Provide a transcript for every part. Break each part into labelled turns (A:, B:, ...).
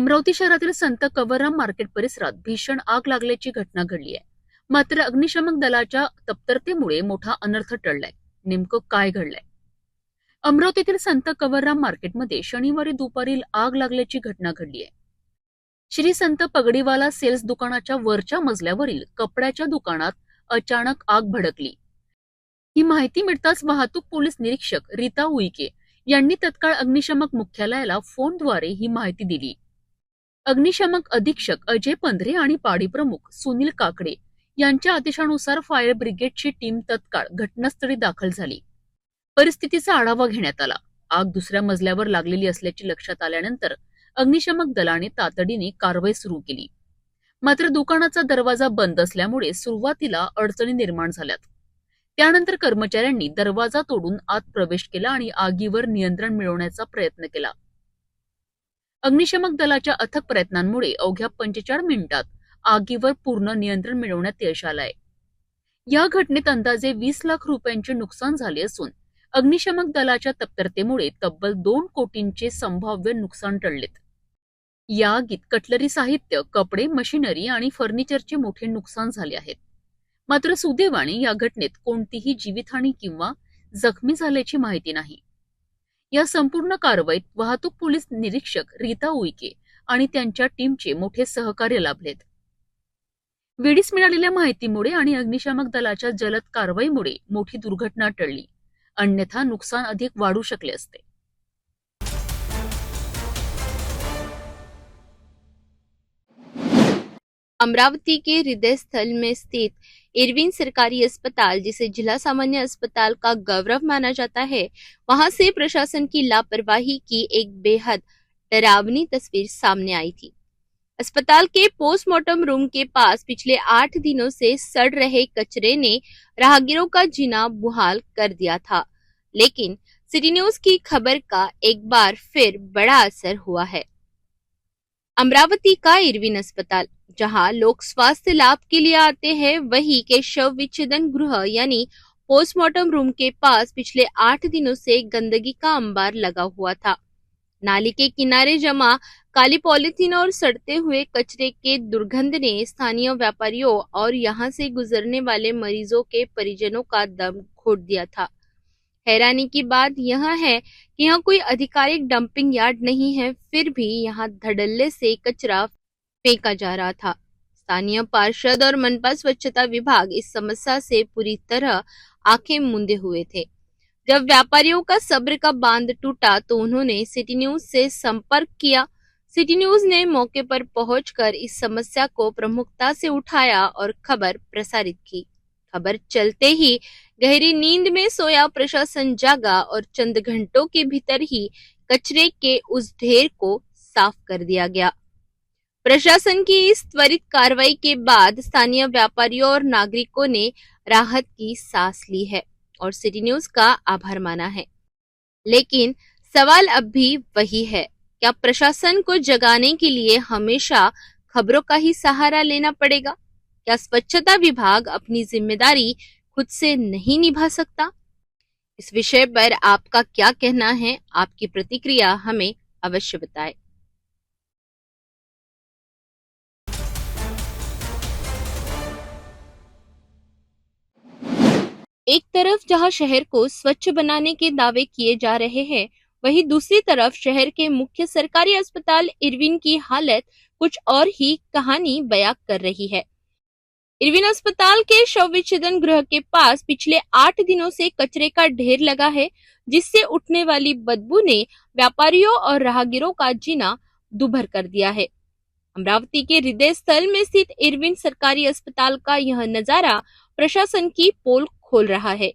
A: अमरावती शहरातील संत कवरराम मार्केट परिसरात भीषण आग लागल्याची घटना घडली आहे. मात्र अग्निशमन दलाच्या तत्परतेमुळे मोठा अनर्थ टळलाय. नेमकं काय घडलंय? अमरावतीतील संत कवरराम मार्केटमध्ये शनिवारी दुपारी आग लागल्याची घटना घडली आहे. श्री संत पगडीवाला सेल्स दुकानाच्या वरच्या मजल्यावरील कपड्याच्या दुकानात अचानक आग भडकली. ही माहिती मिळताच वाहतूक पोलीस निरीक्षक रीता उईके यांनी तत्काळ अग्निशमक मुख्यालयाला फोनद्वारे ही माहिती दिली. अग्निशमक अधीक्षक अजय पंधरे आणि पाडी प्रमुख सुनील काकडे यांच्या आदेशानुसार फायर ब्रिगेडची टीम तत्काळ घटनास्थळी दाखल झाली. परिस्थितीचा आढावा घेण्यात आला. आग दुसऱ्या मजल्यावर लागलेली असल्याचे लक्षात आल्यानंतर अग्निशमक दलाने तातडीने कारवाई सुरू केली. मात्र दुकानाचा दरवाजा बंद असल्यामुळे सुरुवातीला अडचणी निर्माण झाल्यात. त्यानंतर कर्मचाऱ्यांनी दरवाजा तोडून आत प्रवेश केला आणि आगीवर नियंत्रण मिळवण्याचा प्रयत्न केला. अग्निशमक दलाच्या अथक प्रयत्नांमुळे अवघ्या 45 मिनिटात आगीवर पूर्ण नियंत्रण मिळवण्यात यश आलंय. या घटनेत अंदाजे 20 लाख रुपयांचे नुकसान झाले असून अग्निशमक दलाच्या तत्परतेमुळे तब्बल 2 कोटींचे संभाव्य नुकसान टळलेत. या आगीत कटलरी साहित्य, कपडे, मशिनरी आणि फर्निचरचे मोठे नुकसान झाले आहेत. मात्र सुदैवाने या घटनेत कोणतीही जीवितहानी किंवा जखमी झाल्याची माहिती नाही. या संपूर्ण कारवाईत वाहतूक पोलीस निरीक्षक रीता उईके आणि त्यांच्या टीमचे मोठे सहकार्य लाभलेत. वेळीच मिळालेल्या माहितीमुळे आणि अग्निशमक दलाच्या जलद कारवाईमुळे मोठी दुर्घटना टळली. अन्यथा नुकसान अधिक वाढू शकले असते.
B: अमरावती के हृदय स्थल में स्थित इरविन सरकारी अस्पताल, जिसे जिला सामान्य अस्पताल का गौरव माना जाता है, वहां से प्रशासन की लापरवाही की एक बेहद डरावनी तस्वीर सामने आई थी। अस्पताल के पोस्टमार्टम रूम के पास पिछले 8 दिनों से सड़ रहे कचरे ने राहगीरों का जीना मुहाल कर दिया था, लेकिन सिटी न्यूज की खबर का एक बार फिर बड़ा असर हुआ है। अमरावती का इरविन अस्पताल, जहां लोग स्वास्थ्य लाभ के लिए आते हैं, वही के शव विच्छेदन गृह यानी पोस्टमार्टम रूम के पास पिछले 8 दिनों से गंदगी का अंबार लगा हुआ था। नाली के किनारे जमा काली पॉलीथीन और सड़ते हुए कचरे के दुर्गंध ने स्थानीय व्यापारियों और यहां से गुजरने वाले मरीजों के परिजनों का दम घोट दिया था। हैरानी की बात यह है कि यहाँ कोई आधिकारिक डंपिंग यार्ड नहीं है, फिर भी यहाँ धड़ल्ले से कचरा फेंका जा रहा था। स्थानीय पार्षद और मनपा स्वच्छता विभाग इस समस्या से पूरी तरह आंखें मूंदे हुए थे। जब व्यापारियों का सब्र का बांध टूटा तो उन्होंने सिटी न्यूज से संपर्क किया। सिटी न्यूज ने मौके पर पहुंचकर इस समस्या को प्रमुखता से उठाया और खबर प्रसारित की। खबर चलते ही गहरी नींद में सोया प्रशासन जागा और चंद घंटों के भीतर ही कचरे के उस ढेर को साफ कर दिया गया। प्रशासन की इस त्वरित कार्रवाई के बाद स्थानीय व्यापारियों और नागरिकों ने राहत की सांस ली है और सिटी न्यूज का आभार माना है। लेकिन सवाल अब भी वही है, क्या प्रशासन को जगाने के लिए हमेशा खबरों का ही सहारा लेना पड़ेगा? क्या स्वच्छता विभाग अपनी जिम्मेदारी खुद से नहीं निभा सकता? इस विषय पर आपका क्या कहना है? आपकी प्रतिक्रिया हमें अवश्य बताएं। एक तरफ जहां शहर को स्वच्छ बनाने के दावे किए जा रहे हैं, वहीं दूसरी तरफ शहर के मुख्य सरकारी अस्पताल इरविन की हालत कुछ और ही कहानी बयां कर रही है। इरविन अस्पताल के शव विच्छेदन गृह के पास पिछले 8 दिनों से कचरे का ढेर लगा है, जिससे उठने वाली बदबू ने व्यापारियों और राहगीरों का जीना दुभर कर दिया है। अमरावती के हृदय स्थल में स्थित इरविन सरकारी अस्पताल का यह नजारा प्रशासन की पोल खोल रहा है।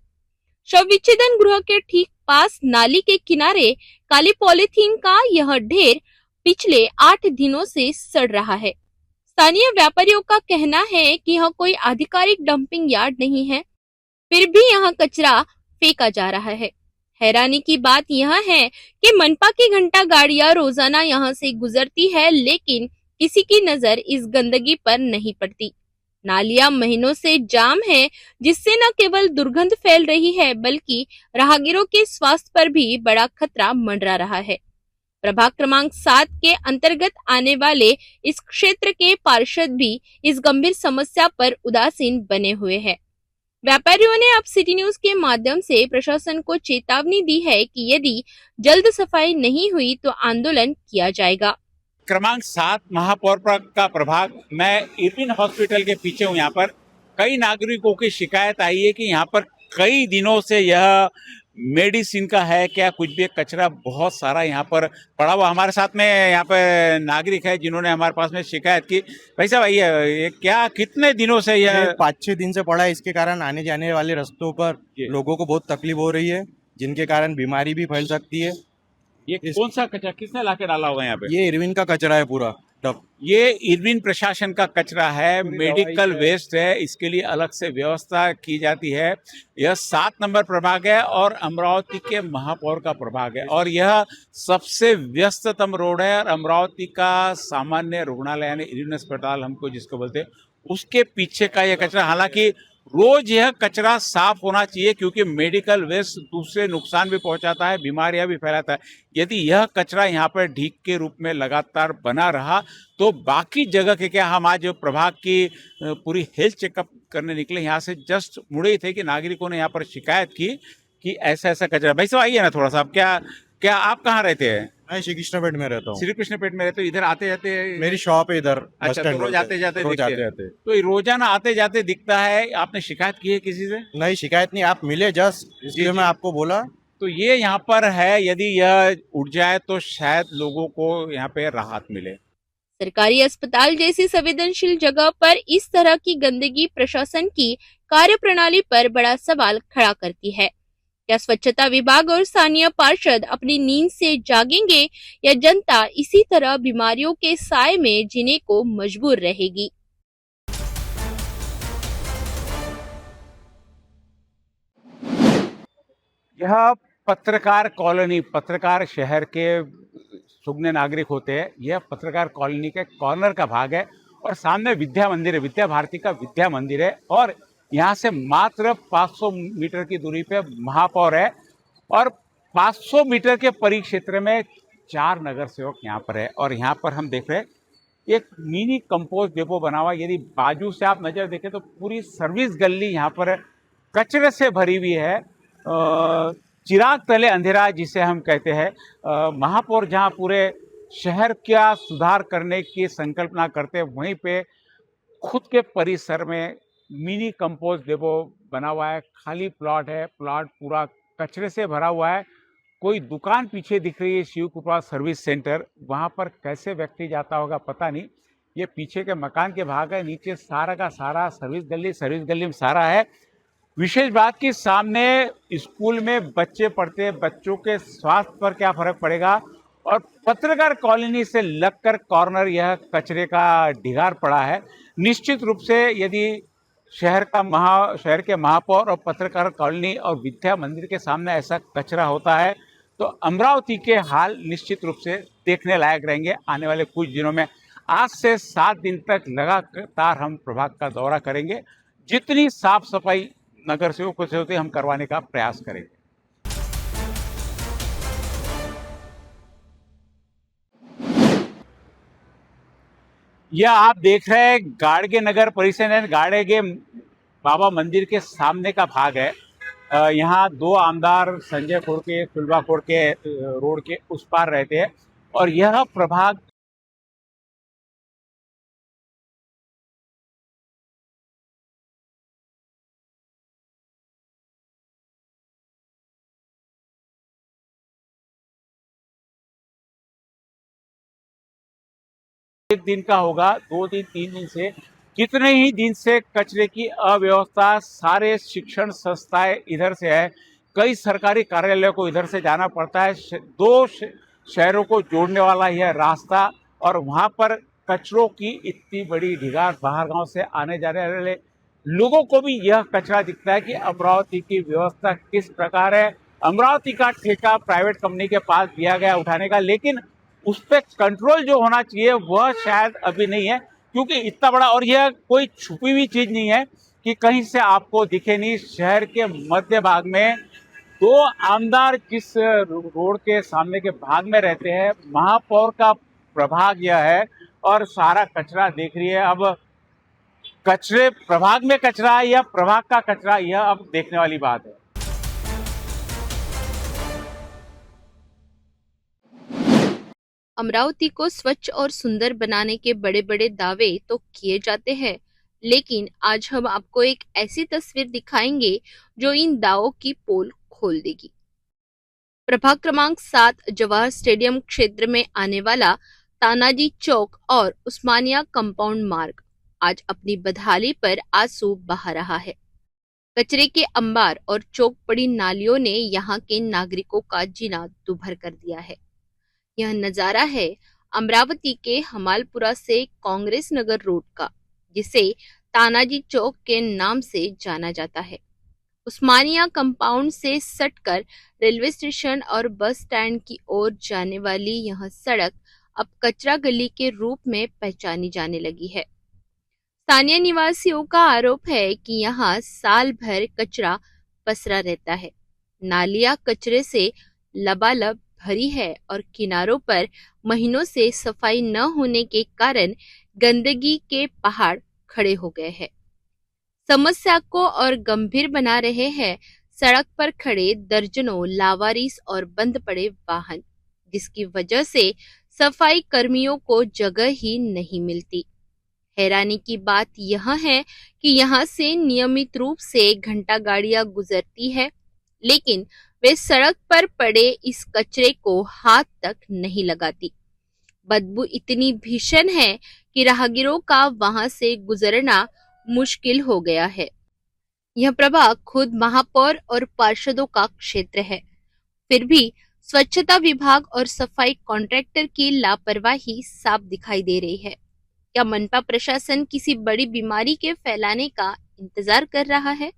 B: शव विच्छेदन गृह के ठीक पास नाली के किनारे काली पॉलीथीन का यह ढेर पिछले 8 दिनों से सड़ रहा है। स्थानीय व्यापारियों का कहना है कि यह कोई आधिकारिक डंपिंग यार्ड नहीं है, फिर भी यहाँ कचरा फेंका जा रहा है। हैरानी की बात यह है कि मनपा की घंटा गाड़ियां रोजाना यहाँ से गुजरती है, लेकिन किसी की नजर इस गंदगी पर नहीं पड़ती। नालियां महीनों से जाम है, जिससे न केवल दुर्गंध फैल रही है, बल्कि राहगीरों के स्वास्थ्य पर भी बड़ा खतरा मंडरा रहा है। प्रभाग क्रमांक 7 के अंतर्गत आने वाले इस क्षेत्र के पार्षद भी इस गंभीर समस्या पर उदासीन बने हुए हैं। व्यापारियों ने अब सिटी न्यूज के माध्यम से प्रशासन को चेतावनी दी है कि यदि जल्द सफाई नहीं हुई तो आंदोलन किया जाएगा।
C: क्रमांक 7 महापौर का प्रभाग। मैं इरविन हॉस्पिटल के पीछे हूँ। यहाँ पर कई नागरिकों की शिकायत आई है कि यहाँ पर कई दिनों से यह मेडिसिन का है क्या कुछ भी कचरा बहुत सारा यहाँ पर पड़ा हुआ। हमारे साथ में यहाँ पर नागरिक है जिन्होंने हमारे पास में शिकायत की। भाई साहब ये क्या कितने दिनों से यह
D: 5-6 दिन से पड़ा है। इसके कारण आने जाने वाले रास्तों पर लोगों को बहुत तकलीफ हो रही है, जिनके कारण बीमारी भी फैल सकती है।
C: ये कौन सा कचरा किसने लाके डाला होगा यहाँ पे?
D: ये इरविन का कचरा है पूरा टब।
C: ये इरविन प्रशासन का कचरा है, मेडिकल वेस्ट है, इसके लिए अलग से व्यवस्था की जाती है। यह 7 नंबर प्रभाग है और अमरावती के महापौर का प्रभाग है और यह सबसे व्यस्ततम रोड है। और अमरावती का सामान्य रुग्णालय यानी इरविन अस्पताल हमको जिसको बोलते हैं, उसके पीछे का यह कचरा। हालांकि रोज यह कचरा साफ होना चाहिए क्योंकि मेडिकल वेस्ट दूसरे नुकसान भी पहुंचाता है, बीमारियां भी फैलाता है। यदि यह कचरा यहाँ पर ढीक के रूप में लगातार बना रहा तो बाकी जगह के क्या, हम आज प्रभाग की पूरी हेल्थ चेकअप करने निकले, यहाँ से जस्ट मुड़े ही थे कि नागरिकों ने यहाँ पर शिकायत की कि ऐसा ऐसा कचरा। भाई साहब आइए ना थोड़ा सा, क्या आप कहाँ रहते हैं?
D: मैं श्री कृष्णपेट में रहता हूँ।
C: श्री कृष्णपेट में रहते हो? इधर आते जाते?
D: मेरी शॉप है इधर।
C: अच्छा, तो रोज आते जाते
D: रोज
C: दिखते
D: आते
C: हैं।
D: जाते।
C: तो रोजाना आते जाते दिखता है। आपने शिकायत की है किसी से?
D: नहीं, शिकायत नहीं, आप मिले जस्ट इसलिए मैं आपको बोला।
C: तो ये यहाँ पर है, यदि यह उठ जाए तो शायद लोगों को यहाँ पे राहत मिले।
B: सरकारी अस्पताल जैसी संवेदनशील जगह पर इस तरह की गंदगी प्रशासन की कार्यप्रणाली पर बड़ा सवाल खड़ा करती है। क्या स्वच्छता विभाग और स्थानीय पार्षद अपनी नींद से जागेंगे या जनता इसी तरह बीमारियों के साए में जीने को मजबूर रहेगी?
C: यह पत्रकार कॉलोनी, पत्रकार शहर के सुगने नागरिक होते हैं। यह पत्रकार कॉलोनी के कॉर्नर का भाग है और सामने विद्या मंदिर है, विद्या भारती का विद्या मंदिर है। और यहाँ से मात्र 500 मीटर की दूरी पे महापौर है और 500 मीटर के परिक्षेत्र में 4 नगर सेवक यहाँ पर है। और यहाँ पर हम देख रहे हैं एक मिनी कंपोस्ट डिपो बना हुआ। यदि बाजू से आप नजर देखें तो पूरी सर्विस गली यहाँ पर कचरे से भरी हुई है। चिराग तले अंधेरा जिसे हम कहते हैं। महापौर जहाँ पूरे शहर का सुधार करने की संकल्पना करते हैं, वहीं पे खुद के परिसर में मिनी कंपोस्ट डिपो बना हुआ है। खाली प्लॉट है, प्लॉट पूरा कचरे से भरा हुआ है। कोई दुकान पीछे दिख रही है, शिव कृपा सर्विस सेंटर, वहाँ पर कैसे व्यक्ति जाता होगा पता नहीं। ये पीछे के मकान के भाग है, नीचे सारा का सारा सर्विस गली में सारा है। विशेष बात कि सामने स्कूल में बच्चे पढ़ते हैं, बच्चों के स्वास्थ्य पर क्या फर्क पड़ेगा। और पत्रकार कॉलोनी से लगकर कॉर्नर यह कचरे का ढिगार पड़ा है। निश्चित रूप से यदि शहर के महापौर और पत्रकार कॉलोनी और विद्या मंदिर के सामने ऐसा कचरा होता है तो अमरावती के हाल निश्चित रूप से देखने लायक रहेंगे आने वाले कुछ दिनों में। आज से 7 दिन तक लगातार हम प्रभाग का दौरा करेंगे। जितनी साफ सफाई नगर सेवकों से होती हम करवाने का प्रयास करेंगे। यह आप देख रहे हैं गाड़गे नगर परिषद है, गाड़गे बाबा मंदिर के सामने का भाग है। यहाँ 2 आमदार संजय खोड़के, सुलभा खोड़के रोड के उस पार रहते हैं और यह प्रभाग एक दिन का होगा, 2 दिन 3 दिन से, कितने ही दिन से कचरे की अव्यवस्था। सारे शिक्षण संस्थाएं इधर से है, कई सरकारी कार्यालयों को इधर से जाना पड़ता है। 2 शहरों को जोड़ने वाला यह रास्ता और वहां पर कचरों की इतनी बड़ी ढिगार, बाहर गांव से आने जाने वाले लोगों को भी यह कचरा दिखता है कि अमरावती की व्यवस्था किस प्रकार है। अमरावती का ठेका प्राइवेट कंपनी के पास दिया गया उठाने का, लेकिन उस पर कंट्रोल जो होना चाहिए वह शायद अभी नहीं है क्योंकि इतना बड़ा, और यह कोई छुपी हुई चीज नहीं है कि कहीं से आपको दिखे नहीं। शहर के मध्य भाग में दो आमदार जिस रोड के सामने के भाग में रहते हैं, महापौर का प्रभाग यह है और सारा कचरा देख रही है। अब कचरे प्रभाग में कचरा है या प्रभाग का कचरा, यह अब देखने वाली बात है।
B: अमरावती को स्वच्छ और सुंदर बनाने के बड़े बड़े दावे तो किए जाते हैं, लेकिन आज हम आपको एक ऐसी तस्वीर दिखाएंगे जो इन दावों की पोल खोल देगी। प्रभाग क्रमांक 7 जवाहर स्टेडियम क्षेत्र में आने वाला तानाजी चौक और उस्मानिया कंपाउंड मार्ग आज अपनी बदहाली पर आंसू बहा रहा है। कचरे के अंबार और चौक पड़ी नालियों ने यहाँ के नागरिकों का जीना दुभर कर दिया है। यह नजारा है अमरावती के हमालपुरा से कांग्रेस नगर रोड का, जिसे तानाजी चौक के नाम से जाना जाता है। उस्मानिया कंपाउंड से सटकर रेलवे स्टेशन और बस स्टैंड की ओर जाने वाली यह सड़क अब कचरा गली के रूप में पहचानी जाने लगी है। स्थानीय निवासियों का आरोप है कि यहाँ साल भर कचरा पसरा रहता है। नालियां कचरे से लबालब भरी है और किनारों पर महीनों से सफाई न होने के कारण गंदगी के पहाड़ खड़े हो गए हैं। समस्या को और गंभीर बना रहे हैं सड़क पर खड़े दर्जनों लावारिस और बंद पड़े वाहन, जिसकी वजह से सफाई कर्मियों को जगह ही नहीं मिलती। हैरानी की बात यह है कि यहाँ से नियमित रूप से घंटा गाड़ियां गुजरती है, लेकिन वे सड़क पर पड़े इस कचरे को हाथ तक नहीं लगाती। बदबू इतनी भीषण है कि राहगीरों का वहां से गुजरना मुश्किल हो गया है। यह प्रभाग खुद महापौर और पार्षदों का क्षेत्र है, फिर भी स्वच्छता विभाग और सफाई कॉन्ट्रैक्टर की लापरवाही साफ दिखाई दे रही है। क्या मनपा प्रशासन किसी बड़ी बीमारी के फैलाने का इंतजार कर रहा है?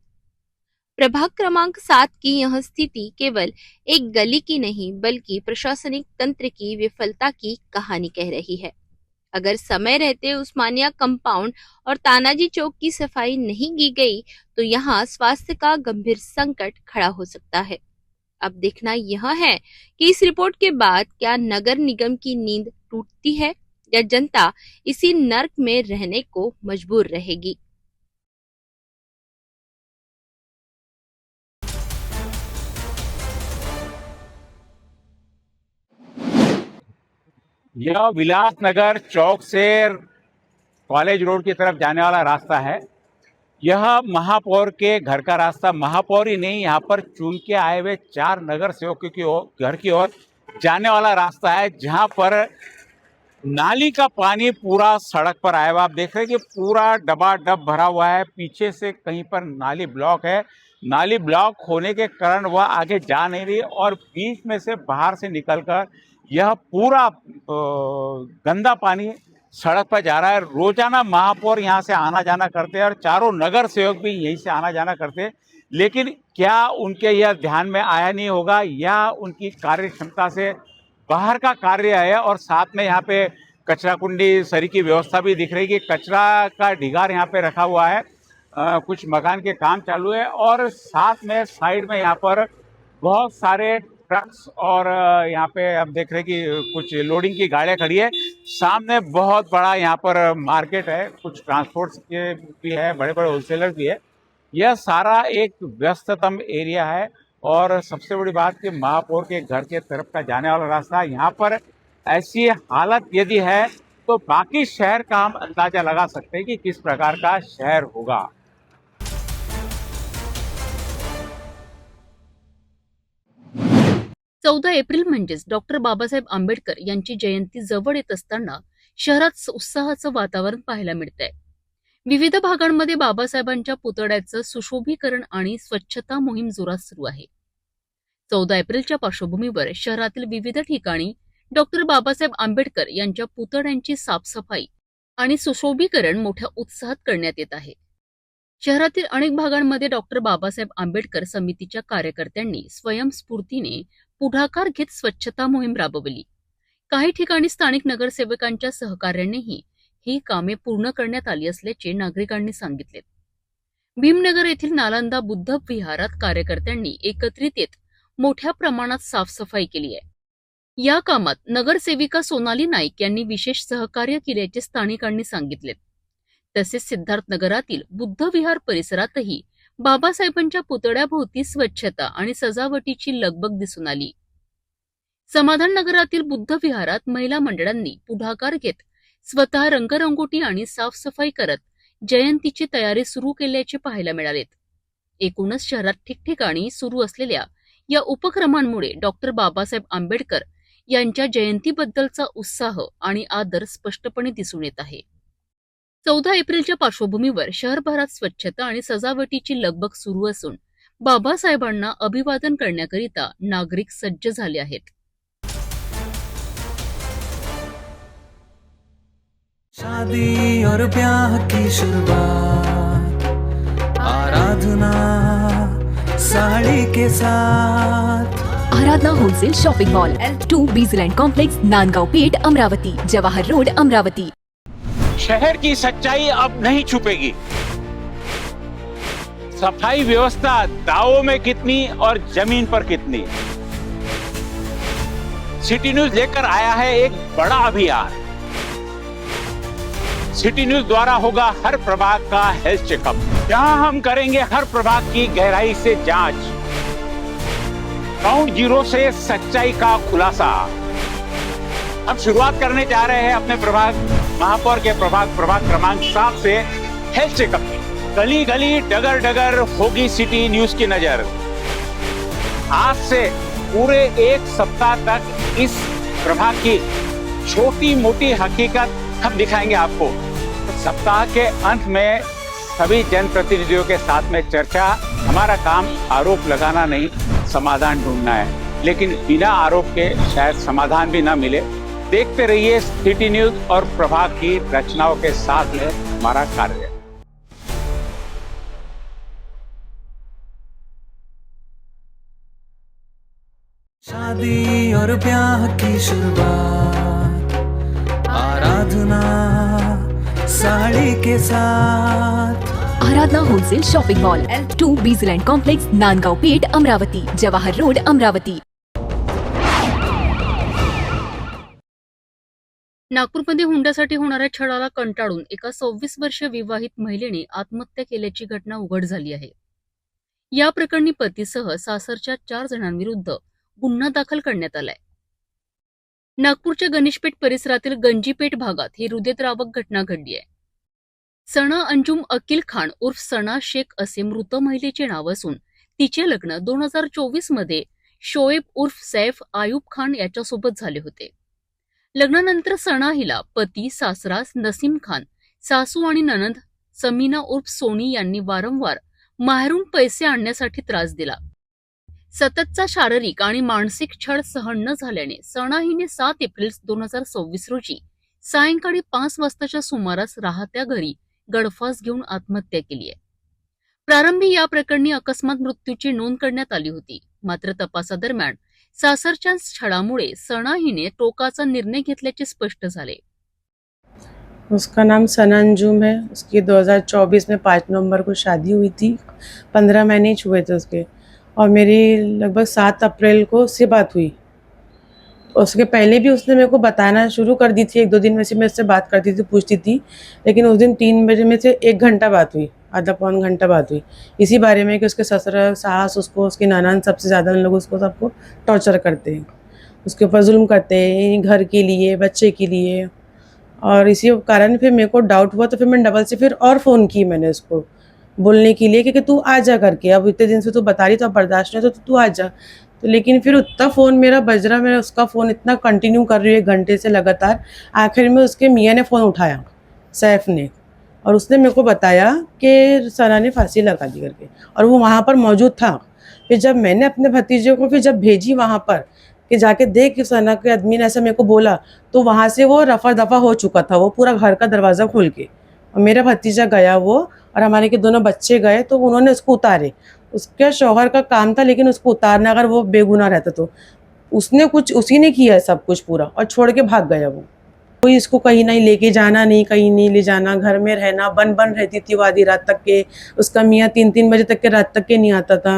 B: प्रभाग क्रमांक 7 की यह स्थिति केवल एक गली की नहीं, बल्कि प्रशासनिक तंत्र की विफलता की कहानी कह रही है। अगर समय रहते उस्मानिया कंपाउंड और तानाजी चौक की सफाई नहीं की गई तो यहाँ स्वास्थ्य का गंभीर संकट खड़ा हो सकता है। अब देखना यह है कि इस रिपोर्ट के बाद क्या नगर निगम की नींद टूटती है या जनता इसी नर्क में रहने को मजबूर रहेगी।
C: यह विलासनगर चौक से कॉलेज रोड की तरफ जाने वाला रास्ता है। यह महापौर के घर का रास्ता, महापौर ही नहीं, यहाँ पर चुन के आए हुए 4 नगर सेवकों की घर की ओर जाने वाला रास्ता है, जहाँ पर नाली का पानी पूरा सड़क पर आया हुआ। आप देख रहे हैं कि पूरा डबाडब भरा हुआ है। पीछे से कहीं पर नाली ब्लॉक है। नाली ब्लॉक होने के कारण वह आगे जा नहीं रही और बीच में से बाहर से निकलकर यह पूरा गंदा पानी सड़क पर जा रहा है। रोजाना महापौर यहाँ से आना जाना करते हैं और चारों नगर सेवक भी यहीं से आना जाना करते हैं, लेकिन क्या उनके यह ध्यान में आया नहीं होगा या उनकी कार्य क्षमता से बाहर का कार्य है। और साथ में यहाँ पे कचरा कुंडी सरी की व्यवस्था भी दिख रही है कि कचरा का ढिगार यहाँ पे रखा हुआ है। कुछ मकान के काम चालू है और साथ में साइड में यहाँ पर बहुत सारे ट्रक्स और यहाँ पे आप देख रहे हैं कि कुछ लोडिंग की गाड़ियाँ खड़ी है। सामने बहुत बड़ा यहाँ पर मार्केट है, कुछ ट्रांसपोर्ट के भी है, बड़े बड़े होलसेलर भी है। यह सारा एक व्यस्ततम एरिया है और सबसे बड़ी बात कि महापौर के घर के तरफ का जाने वाला रास्ता, यहाँ पर ऐसी हालत यदि है तो बाकी शहर का हम अंदाजा लगा सकते हैं कि किस प्रकार का शहर होगा।
A: 14 एप्रिल म्हणजेच डॉक्टर बाबासाहेब आंबेडकर यांची जयंती जवळ येत असताना शहरात उत्साहाचं वातावरण पाहायला मिळतंय। विविध भागांमध्ये बाबासाहेबांच्या पुतळ्याचं सुशोभीकरण आणि स्वच्छता मोहीम जोरात सुरू आहे। 14 एप्रिलच्या पार्श्वभूमीवर शहरातील विविध ठिकाणी डॉक्टर बाबासाहेब आंबेडकर यांच्या पुतळ्यांची साफसफाई आणि सुशोभीकरण मोठ्या उत्साहात करण्यात येत आहे। शहरातील अनेक भागांमध्ये डॉक्टर बाबासाहेब आंबेडकर समितीच्या कार्यकर्त्यांनी स्वयंस्फूर्तीने पुढाकार घेत स्वच्छता मोहीम राबवली। काही ठिकाणी स्थानिक नगरसेवकांच्या सहकार्यानेही ही कामे पूर्ण करण्यात आली असल्याचे नागरिकांनी सांगितले। भीमनगर येथील नालंदा बुद्ध विहारात कार्यकर्त्यांनी एकत्रित येत मोठ्या प्रमाणात साफसफाई केली आहे. या कामात नगरसेविका सोनाली नाईक यांनी विशेष सहकार्य केल्याचे स्थानिकांनी सांगितले. तसेच सिद्धार्थनगरातील बुद्ध विहार परिसरातही बाबासाहेबांच्या पुतळ्याभोवती स्वच्छता आणि सजावटीची लगबग दिसून आली. समाधान नगरातील बुद्ध विहारात महिला मंडळांनी पुढाकार घेत स्वतः रंगरंगोटी आणि साफसफाई करत जयंतीची तयारी सुरू केल्याचे पाहायला मिळाले. एकूणच शहरात ठिकठिकाणी सुरू असलेल्या या उपक्रमांमुळे डॉक्टर बाबासाहेब आंबेडकर यांच्या जयंतीबद्दलचा उत्साह आणि आदर स्पष्टपणे दिसून येत आहे. 14 एप्रिलच्या पार्श्वभूमीवर शहरभरात स्वच्छता आणि सजावटीची लगबग सुरू असून बाबासाहेबांना अभिवादन करण्याकरिता नागरिक सज्ज झाले आहेत.
E: शादी और ब्याह की शुरुआत आराधना साड़ी के साथ।
F: Aradhana wholesale shopping mall L2 Beejland complex Nandgaon Peth Amravati Jawahar road Amravati.
C: शहर की सच्चाई अब नहीं छुपेगी। सफाई व्यवस्था दावों में कितनी और जमीन पर कितनी। सिटी न्यूज लेकर आया है एक बड़ा अभियान। सिटी न्यूज द्वारा होगा हर प्रभाग का हेल्थ चेकअप, जहां हम करेंगे हर प्रभाग की गहराई से जांच। ग्राउंड जीरो से सच्चाई का खुलासा। अब शुरुआत करने जा रहे हैं अपने प्रभाग महापौर के प्रभाग क्रमांक 7 से हेल्थ चेकअप की। गली गली डगर डगर होगी सिटी न्यूज की नजर। आज से पूरे एक सप्ताह तक इस प्रभाग की छोटी मोटी हकीकत हम दिखाएंगे आपको। सप्ताह के अंत में सभी जनप्रतिनिधियों के साथ में चर्चा। हमारा काम आरोप लगाना नहीं, समाधान ढूंढना है, लेकिन बिना आरोप के शायद समाधान भी ना मिले। देखते रहिए सिटी न्यूज और प्रभाग की रचनाओं के साथ में हमारा कार्य।
E: शादी और ब्याह की शुरुआत आराधना साड़ी के साथ।
F: Aradhana wholesale shopping mall L2 Beejland complex Nandgaon Peth Amravati Jawahar road Amravati.
A: नागपूरमध्ये हुंड्यासाठी होणाऱ्या छळाला कंटाळून एका 26 वर्षीय विवाहित महिलेने आत्महत्या केल्याची घटना उघड झाली आहे. या प्रकरणी पतीसह सासरच्या 4 जणांविरुद्ध गुन्हा दाखल करण्यात आलाय. नागपूरच्या गणेशपेठ परिसरातील गंजीपेठ भागात ही हृदयद्रावक घटना घडली आहे. सना अंजुम अकील खान उर्फ सना शेख असे मृत महिलेचे नाव असून तिचे लग्न 2024 मध्ये शोएब उर्फ सैफ आयुब खान याच्यासोबत झाले होते. लग्नानंतर सना हिला पती सासरास नसीम खान, सासू आणि ननंद समीना उर्फ सोनी यांनी वारंवार माहेरून पैसे आणण्यासाठी त्रास दिला. सततचा शारीरिक आणि मानसिक छळ सहन न झाल्याने सना हिने 7 एप्रिल 2026 रोजी सायंकाळी 5 वाजताच्या सुमारास राहत्या घरी गळफास घेऊन आत्महत्या केली आहे. प्रारंभी या प्रकरणी अकस्मात मृत्यूची नोंद करण्यात आली होती. मात्र तपासादरम्यान सासरच्या छळामुळे सना हिने टोकाचा निर्णय घेतल्याचे स्पष्ट झाले.
G: उसका नाम सना अंजुम है। उसकी 2024 में 5 नवंबर को शादी हुई थी। 15 महीने ही हुए थे उसके, और मेरी लगभग 7 अप्रैल को उससे बात हुई। उसके पहले भी उसने मेरे को बताना शुरू कर दी थी। 1-2 दिन में से मैं उससे बात करती थी, पूछती थी, लेकिन उस दिन 3 बजे में से 1 घंटा बात हुई, आधा पौन घंटा बात हुई इसी बारे में कि उसके ससुर सास उसको, उसकी ननद, सबसे ज़्यादा उन लोग उसको सबको टॉर्चर करते हैं, उसके ऊपर जुल्म करते हैं, घर के लिए, बच्चे के लिए। और इसी कारण फिर मेरे को डाउट हुआ, तो फिर मैं डबल से फिर और फ़ोन की मैंने उसको बोलने के लिए कि तू आ जा करके, अब इतने दिन से तू बता रही तो अब बर्दाश्त नहीं, तो तू आ जा। तो लेकिन फिर उतना फ़ोन मेरा बज रहा, मैं उसका फ़ोन इतना कंटिन्यू कर रही हूँ 1 घंटे से लगातार। आखिर में उसके मियाँ ने फ़ोन उठाया, सैफ ने, और उसने मेरे को बताया कि सना ने फांसी लगा दी करके, और वो वहाँ पर मौजूद था। फिर जब मैंने अपने भतीजे को फिर जब भेजी वहाँ पर कि जाके देख कि सना के आदमी ने ऐसा मेरे को बोला, तो वहाँ से वो रफा दफा हो चुका था, वो पूरा घर का दरवाज़ा खोल के। और मेरा भतीजा गया वो, और हमारे के दोनों बच्चे गए, तो उन्होंने उसको उतारे। उसके शौहर का काम था, लेकिन उसको उतारना, अगर वो बेगुनाह रहता तो उसने कुछ, उसी ने किया है सब कुछ पूरा, और छोड़ के भाग गया वो। कोई इसको कहीं नहीं लेके जाना, नहीं कहीं नहीं ले जाना, घर में रहना, बन बन रहती थी वो आधी रात तक के। उसका मियाँ 3-3 बजे तक के रात तक के नहीं आता था।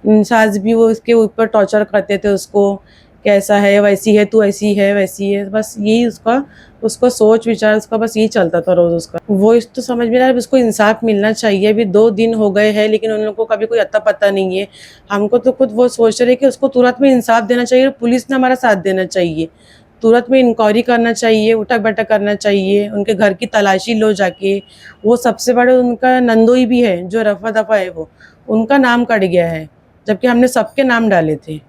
G: सास भी वो उसके ऊपर टॉर्चर करते थे उसको, कैसा है, वैसी है तू, ऐसी है वैसी है, बस यही उसको सोच विचार उसका बस यही चलता था रोज उसका। वो इस तो समझ में नहीं आ रहा, उसको इंसाफ मिलना चाहिए। अभी 2 दिन हो गए हैं लेकिन उन लोगों को कभी कोई अता पता नहीं है। हमको तो खुद वो सोच रहे कि उसको तुरंत में इंसाफ देना चाहिए, पुलिस ने हमारा साथ देना चाहिए, तुरंत में इंक्वायरी करना चाहिए, उठक बैठक करना चाहिए, उनके घर की तलाशी लो जाके। वो सबसे बड़े उनका नंदोई भी है जो रफा दफा है, वो उनका नाम कट गया है जबकि हमने सबके नाम डाले थे।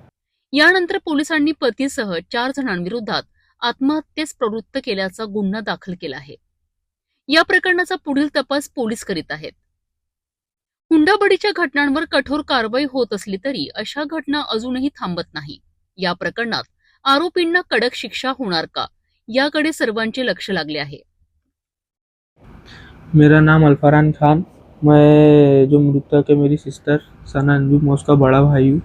A: यानंतर पोलिसांनी पतीसह 4 जणांविरोधात आत्महत्येस प्रवृत्त केल्याचा गुन्हा दाखल केला आहे. या प्रकरणाचा पुढील तपास पोलीस करीत आहेत. हुंडाबळीच्या घटनांवर कठोर कारवाई होत असली तरी अशा घटना अजूनही थांबत नाही. या प्रकरणात आरोपींना कडक शिक्षा होणार का, याकडे सर्वांचे लक्ष लागले आहे.
H: मेरा नाम अल्फरान खान, मैं जो मृतक है मेरी सिस्टर सना अंजुम, मैं उसका बड़ा भाई हूँ।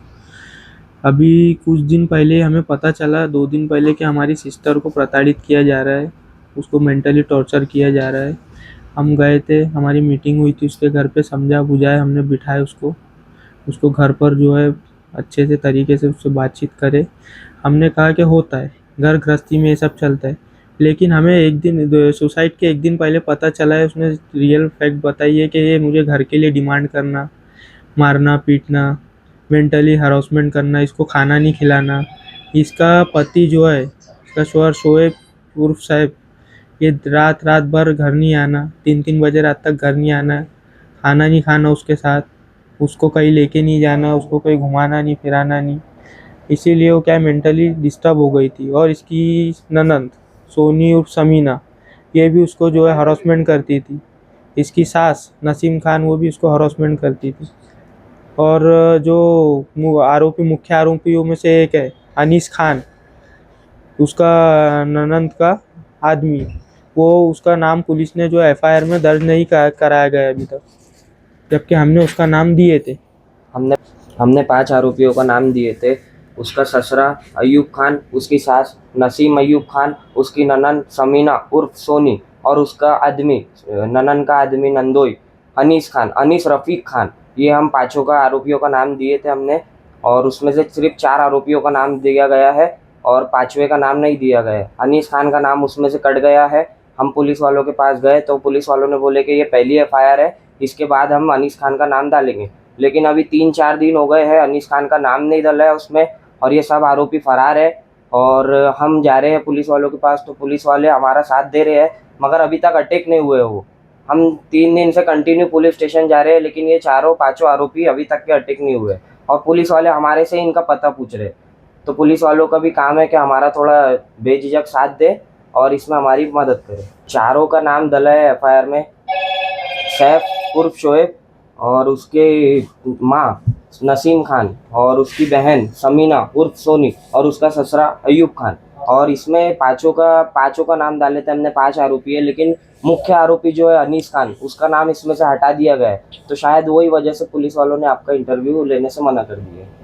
H: अभी कुछ दिन पहले हमें पता चला, 2 दिन पहले, कि हमारी सिस्टर को प्रताड़ित किया जा रहा है, उसको मेंटली टॉर्चर किया जा रहा है। हम गए थे, हमारी मीटिंग हुई थी उसके घर पे, समझा बुझाया हमने, बिठाए उसको घर पर जो है अच्छे से तरीके से उससे बातचीत करे। हमने कहा कि होता है, घर गृहस्थी में ये सब चलता है, लेकिन हमें एक दिन सुसाइड के 1 दिन पहले पता चला है, उसने रियल फैक्ट बताई है कि ये मुझे घर के लिए डिमांड करना, मारना पीटना, मेंटली हरासमेंट करना, इसको खाना नहीं खिलाना। इसका पति जो है, इसका शोहर शोएब उर्फ साहब, ये रात भर घर नहीं आना, 3-3 बजे रात तक घर नहीं आना, खाना नहीं खाना उसके साथ, उसको कहीं लेके नहीं जाना, उसको कहीं घुमाना नहीं फिराना नहीं। इसीलिए वो क्या मेंटली डिस्टर्ब हो गई थी। और इसकी ननंद सोनी उर्फ समीना, ये भी उसको जो है हरासमेंट करती थी। इसकी सास नसीम खान, वो भी उसको हरासमेंट करती थी। और जो मुख्य आरोपियों में से एक है अनीस खान, उसका ननंद का आदमी, वो उसका नाम पुलिस ने जो एफआईआर में दर्ज नहीं कराया गया अभी तक, जबकि हमने उसका नाम दिए थे।
I: हमने 5 आरोपियों का नाम दिए थे। उसका ससुरा अयूब खान, उसकी सास नसीम अयूब खान, उसकी ननंद समीना उर्फ सोनी, और उसका आदमी, ननंद का आदमी नंदोई अनीस रफीक खान। ये हम 5 का आरोपियों का नाम दिए थे हमने, और उसमें से सिर्फ 4 आरोपियों का नाम दिया गया है और 5वें का नाम नहीं दिया गया है। अनीस खान का नाम उसमें से कट गया है। हम पुलिस वालों के पास गए तो पुलिस वालों ने बोले कि ये पहली एफआईआर है, इसके बाद हम अनीस खान का नाम डालेंगे। लेकिन अभी 3-4 दिन हो गए हैं, अनीस खान का नाम नहीं डला है उसमें, और ये सब आरोपी फरार है। और हम जा रहे हैं पुलिस वालों के पास तो पुलिस वाले हमारा साथ दे रहे हैं, मगर अभी तक अटैक नहीं हुए वो। हम 3 दिन से कंटिन्यू पुलिस स्टेशन जा रहे हैं, लेकिन ये 4-5 आरोपी अभी तक के अटैक नहीं हुए, और पुलिस वाले हमारे से इनका पता पूछ रहे। तो पुलिस वालों का भी काम है कि हमारा थोड़ा बेझिझक साथ दे और इसमें हमारी मदद करे। 4 का नाम डला है एफआईआर में, सैफ उर्फ शोएब, और उसके माँ नसीम खान, और उसकी बहन समीना उर्फ सोनी, और उसका ससुरा अयूब खान। और इसमें 5 का नाम डाले थे हमने, 5 आरोपी है, लेकिन मुख्य आरोपी जो है अनीस खान, उसका नाम इसमें से हटा दिया गया है। तो शायद वही वजह से पुलिस वालों ने आपका इंटरव्यू लेने से मना कर दिया है।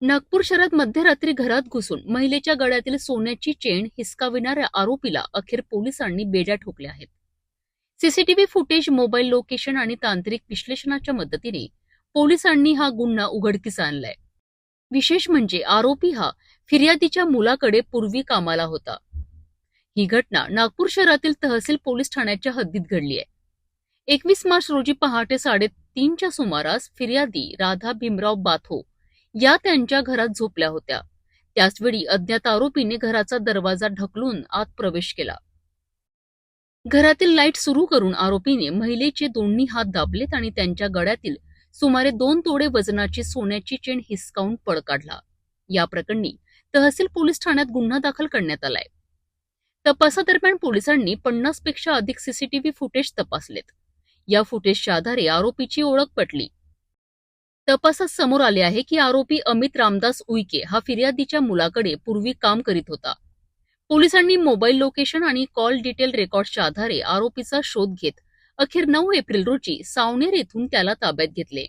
A: नागपूर शहरात मध्यरात्री घरात घुसून महिलेच्या गळ्यातील सोन्याची चेन हिसकाविणाऱ्या आरोपीला अखेर पोलिसांनी बेड्या ठोकल्या आहेत. सीसीटीव्ही फुटेज, मोबाईल लोकेशन आणि तांत्रिक विश्लेषणाच्या मदतीने पोलिसांनी हा गुन्हा उघडकीस आणलाय. विशेष म्हणजे आरोपी हा फिर्यादीच्या मुलाकडे पूर्वी कामाला होता. ही घटना नागपूर शहरातील तहसील पोलीस ठाण्याच्या हद्दीत घडली आहे. 21 मार्च रोजी पहाटे 3:30च्या सुमारास फिर्यादी राधा भीमराव बाथो या त्यांच्या घरात झोपल्या होत्या. त्याचवेळी अज्ञात आरोपीने घराचा दरवाजा ढकलून आत प्रवेश केला. घरातील लाईट सुरू करून आरोपीने महिलेचे दोन्ही हात दाबलेत आणि त्यांच्या गळ्यातील सुमारे 2 तोडे वजनाची सोन्याची चेन हिसकावून पळ काढला. या प्रकरणी तहसील पोलीस ठाण्यात गुन्हा दाखल करण्यात आलाय. तपासादरम्यान पोलिसांनी 50 पेक्षा अधिक सीसीटीव्ही फुटेज तपासलेत. या फुटेजच्या आधारे आरोपीची ओळख पटली. तपासात समोर आले आहे की आरोपी अमित रामदास उईके हा फिर्यादीच्या मुलाकडे पूर्वी काम करीत होता. पोलिसांनी मोबाईल लोकेशन आणि कॉल डिटेल रेकॉर्डच्या आधारे आरोपीचा शोध घेत अखेर 9 एप्रिल रोजी सावनेर येथून त्याला ताब्यात घेतले.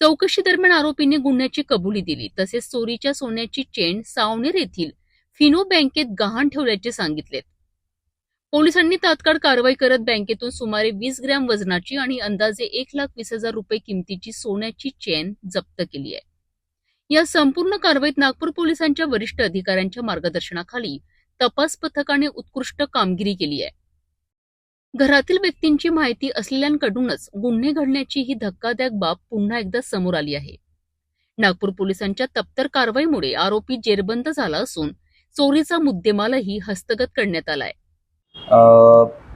A: चौकशी दरम्यान आरोपीने गुन्ह्याची कबुली दिली. तसेच चोरीच्या सोन्याची चेन सावनेर येथील फिनो बँकेत गहाण ठेवल्याचे सांगितलेत. पोलिसांनी तात्काळ कारवाई करत बँकेतून सुमारे 20 ग्रॅम वजनाची आणि अंदाजे 1,20,000 रुपये किमतीची सोन्याची चेन जप्त केली आहे. या संपूर्ण कारवाईत नागपूर पोलिसांच्या वरिष्ठ अधिकाऱ्यांच्या मार्गदर्शनाखाली तपास पथकाने उत्कृष्ट कामगिरी केली आहे. घरातील व्यक्तींची माहिती असलेल्यांकडूनच गुन्हे घडण्याची ही धक्कादायक बाब पुन्हा एकदा समोर आली आहे. नागपूर पोलिसांच्या तप्तर कारवाईमुळे आरोपी जेरबंद झाला असून चोरीचा मुद्देमालही हस्तगत करण्यात आलाय.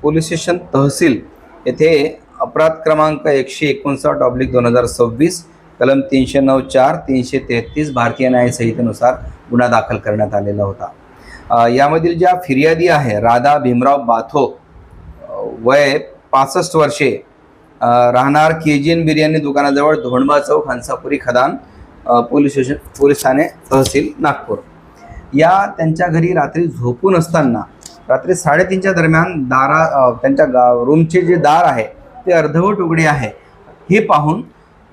J: पोलीस स्टेशन तहसील येथे अपराध क्रमांक 159/2026 कलम 309(4), 333 भारतीय न्याय संहितेनुसार गुन्हा दाखल करण्यात आलेला होता. यामधील ज्या फिर्यादी आहे राधा भीमराव बाथो, वय 65 वर्षे, राहणार केजीएन बिर्याणी दुकानाजवळ धोंडबा चौक, हंसापुरी, खदान, पोलीस ठाणे तहसील नागपूर. या त्यांच्या घरी रात्री झोपून असताना रात्री 3:30च्या दरम्यान त्यांच्या रूमचे जे दार आहे ते अर्धवट उघडे आहे हे पाहून